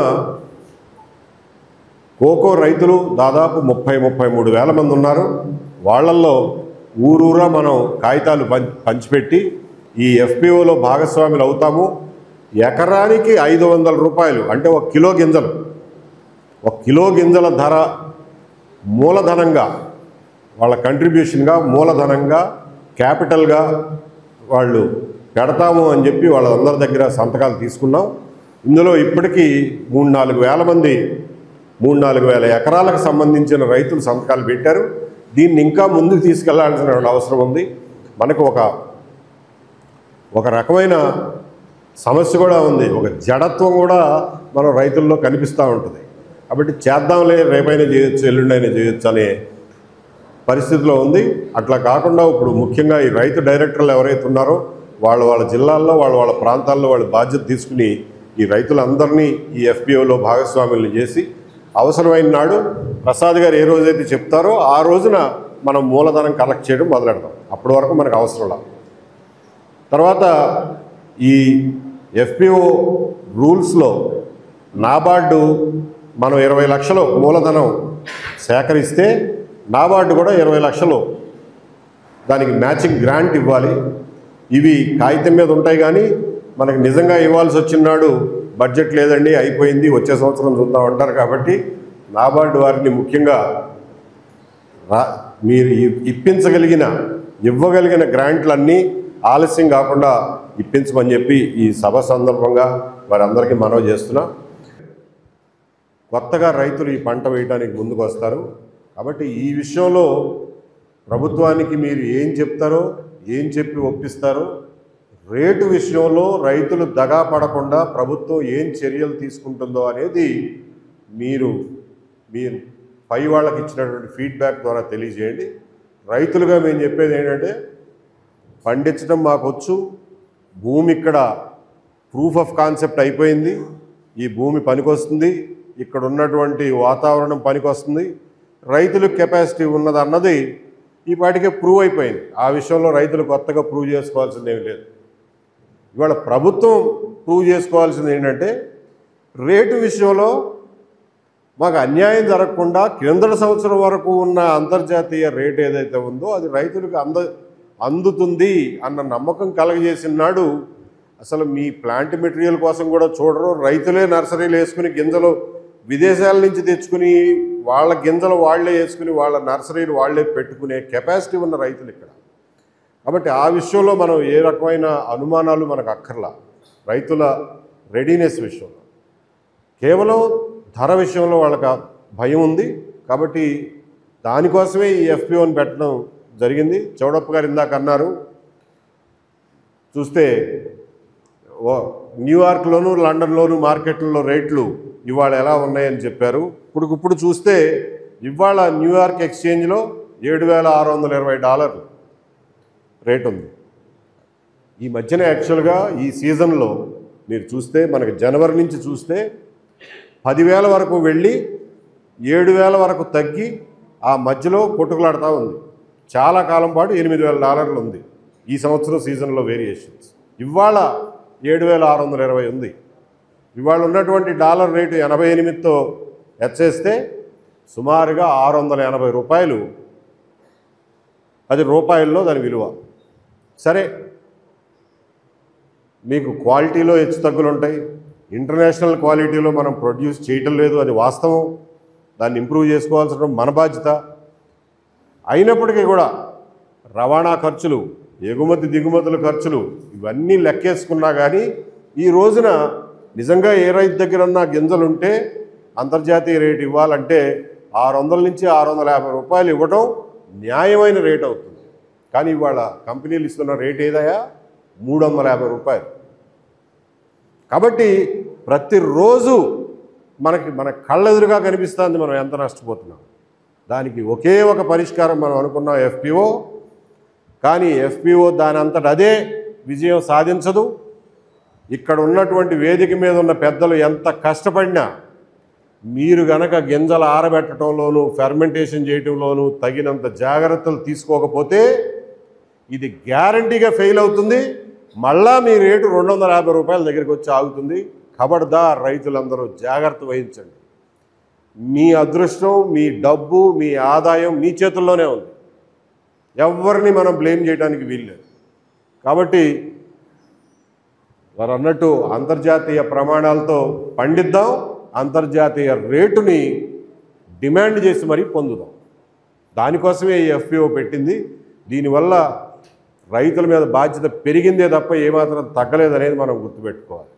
S1: కోకో రైతులు దాదాపు 33 వేల మంది ఉన్నారు. వాళ్ళల్లో ఊరూరా మనం కాగితాలు పంచిపెట్టి ఈ ఎఫ్పిఓలో భాగస్వాములు అవుతాము. ఎకరానికి 500 రూపాయలు అంటే 1 కిలో గింజలు, 1 కిలో గింజల ధర మూలధనంగా, వాళ్ళ కంట్రిబ్యూషన్గా, మూలధనంగా, క్యాపిటల్గా వాళ్ళు పెడతాము అని చెప్పి వాళ్ళందరి దగ్గర సంతకాలు తీసుకున్నాం. ఇందులో ఇప్పటికీ 3-4 వేల మంది 3-4 వేల ఎకరాలకు సంబంధించిన రైతులు సంతకాలు పెట్టారు. దీన్ని ఇంకా ముందుకు తీసుకెళ్లాల్సిన అవసరం ఉంది. మనకు ఒక రకమైన సమస్య కూడా ఉంది, ఒక జడత్వం కూడా మన రైతుల్లో కనిపిస్తూ ఉంటుంది. కాబట్టి చేద్దాంలే, రేపైనా చేయొచ్చు, ఎల్లుండైనా చేయొచ్చు అనే పరిస్థితిలో ఉంది. అట్లా కాకుండా ఇప్పుడు ముఖ్యంగా ఈ రైతు డైరెక్టర్లు ఎవరైతే ఉన్నారో వాళ్ళ జిల్లాల్లో, వాళ్ళ ప్రాంతాల్లో వాళ్ళు బాధ్యత తీసుకుని ఈ రైతులందరినీ ఈ ఎఫ్పిఓలో భాగస్వాములను చేసి అవసరమైన నాడు ప్రసాద్ గారు ఏ రోజైతే చెప్తారో ఆ రోజున మనం మూలధనం కలెక్ట్ చేయడం మొదలెడతాం. అప్పటి వరకు మనకు అవసరం లేదు. తర్వాత ఈ ఎఫ్పిఓ రూల్స్లో నాబార్డు మనం 20 లక్షలు మూలధనం సేకరిస్తే నాబార్డు కూడా 20 లక్షలు దానికి మ్యాచింగ్ గ్రాంట్ ఇవ్వాలి. ఇవి కాగితం మీద ఉంటాయి, కానీ మనకు నిజంగా ఇవ్వాల్సి వచ్చినాడు బడ్జెట్ లేదండి, అయిపోయింది, వచ్చే సంవత్సరం చూద్దాం అంటారు. కాబట్టి నాబార్డు వారిని ముఖ్యంగా మీరు ఇవ్వగలిగిన గ్రాంట్లన్నీ ఆలస్యం కాకుండా ఇప్పించమని చెప్పి ఈ సభ సందర్భంగా వారందరికీ మనవి చేస్తున్నా. కొత్తగా రైతులు ఈ పంట వేయడానికి ముందుకు వస్తారు. కాబట్టి ఈ విషయంలో ప్రభుత్వానికి మీరు ఏం చెప్తారో, ఏం చెప్పి ఒప్పిస్తారో, రేటు విషయంలో రైతులు దగా పడకుండా ప్రభుత్వం ఏం చర్యలు తీసుకుంటుందో అనేది మీరు పై వాళ్ళకి ఇచ్చినటువంటి ఫీడ్బ్యాక్ ద్వారా తెలియజేయండి. రైతులుగా మేము చెప్పేది ఏంటంటే, పండించడం మాకొచ్చు, భూమి ఇక్కడ ప్రూఫ్ ఆఫ్ కాన్సెప్ట్ అయిపోయింది, ఈ భూమి పనికొస్తుంది, ఇక్కడ ఉన్నటువంటి వాతావరణం పనికొస్తుంది, రైతులకు కెపాసిటీ ఉన్నదన్నది ఈ పాటికే ప్రూవ్ అయిపోయింది. ఆ విషయంలో రైతులు కొత్తగా ప్రూవ్ చేసుకోవాల్సింది ఏమి లేదు. ఇవాళ ప్రభుత్వం ప్రూవ్ చేసుకోవాల్సింది ఏంటంటే, రేటు విషయంలో మాకు అన్యాయం జరగకుండా క్రిందటి సంవత్సరం వరకు ఉన్న అంతర్జాతీయ రేటు ఏదైతే ఉందో అది రైతులకు అందుతుంది అన్న నమ్మకం కలగజేసిన నాడు అసలు మీ ప్లాంట్ మెటీరియల్ కోసం కూడా చూడరు. రైతులే నర్సరీలు వేసుకుని గింజలు విదేశాల నుంచి తెచ్చుకుని వాళ్ళ గింజలు వాళ్లే వేసుకుని వాళ్ళ నర్సరీలు వాళ్లే పెట్టుకునే కెపాసిటీ ఉన్న రైతులు ఇక్కడ. కాబట్టి ఆ విషయంలో మనం ఏ రకమైన అనుమానాలు మనకు అక్కర్లా. రైతుల రెడీనెస్ విషయంలో కేవలం ధర విషయంలో వాళ్ళకి భయం ఉంది. కాబట్టి దానికోసమే ఈ ఎఫ్పిఓని పెట్టడం జరిగింది. చౌడప్ప గారు ఇందాక అన్నారు, చూస్తే న్యూయార్క్లోను లండన్లోను మార్కెట్లలో రేట్లు ఇవాళ ఎలా ఉన్నాయని చెప్పారు. ఇప్పుడు చూస్తే ఇవాళ న్యూయార్క్ ఎక్స్చేంజ్లో $7,620 రేట్ ఉంది. ఈ మధ్యన యాక్చువల్గా ఈ సీజన్లో మీరు చూస్తే మనకి జనవరి నుంచి చూస్తే 10,000 వరకు వెళ్ళి 7,000 వరకు తగ్గి ఆ మధ్యలో కొట్టుకులాడుతూ ఉంది. చాలా కాలం పాటు $8,000 ఉంది ఈ సంవత్సరం సీజన్లో వేరియేషన్స్. ఇవాళ 7,620 ఉంది. ఇవాళ ఉన్నటువంటి డాలర్ రేటు 88తో హెచ్చేస్తే సుమారుగా $680. అది రూపాయల్లో దాని విలువ. సరే, మీకు క్వాలిటీలో హెచ్చు తగ్గులు ఉంటాయి, ఇంటర్నేషనల్ క్వాలిటీలో మనం ప్రొడ్యూస్ చేయటం లేదు, అది వాస్తవం. దాన్ని ఇంప్రూవ్ చేసుకోవాల్సిన మన బాధ్యత. అయినప్పటికీ కూడా రవాణా ఖర్చులు, ఎగుమతి దిగుమతుల ఖర్చులు ఇవన్నీ లెక్కేసుకున్నా కానీ ఈ రోజున నిజంగా ఏ రైతు దగ్గరన్నా గింజలుంటే అంతర్జాతీయ రేటు ఇవ్వాలంటే 600 నుంచి 650 రూపాయలు ఇవ్వడం న్యాయమైన రేటు అవుతుంది. కానీ ఇవాళ కంపెనీలు ఇస్తున్న రేట్ ఏదయా 350 రూపాయలు. కాబట్టి ప్రతిరోజు మన కళ్ళెదురుగా కనిపిస్తుంది మనం ఎంత నష్టపోతున్నాం. దానికి ఒకే ఒక పరిష్కారం మనం అనుకున్నాం, ఎఫ్పిఓ. కానీ ఎఫ్పిఓ దాని అంతట అదే విజయం సాధించదు. ఇక్కడ ఉన్నటువంటి వేదిక మీద ఉన్న పెద్దలు ఎంత కష్టపడినా మీరు గనక గింజలు ఆరబెట్టడంలోనూ ఫెర్మెంటేషన్ చేయడంలోనూ తగినంత జాగ్రత్తలు తీసుకోకపోతే ఇది గ్యారంటీగా ఫెయిల్ అవుతుంది. మళ్ళా మీ రేటు 250 రూపాయల దగ్గరికి వచ్చి ఆగుతుంది. ఖబర్దార్ రైతులందరూ జాగ్రత్త వహించండి. మీ అదృష్టం, మీ డబ్బు, మీ ఆదాయం మీ చేతుల్లోనే ఉంది. ఎవరిని మనం బ్లేమ్ చేయడానికి వీల్లేదు. కాబట్టి వారు అన్నట్టు అంతర్జాతీయ ప్రమాణాలతో పండిద్దాం, అంతర్జాతీయ రేటుని డిమాండ్ చేసి మరీ పొందుదాం. దానికోసమే ఈ ఎఫ్పిఓ పెట్టింది. దీనివల్ల రైతుల మీద బాధ్యత పెరిగిందే తప్ప ఏమాత్రం తగ్గలేదనేది మనం గుర్తుపెట్టుకోవాలి.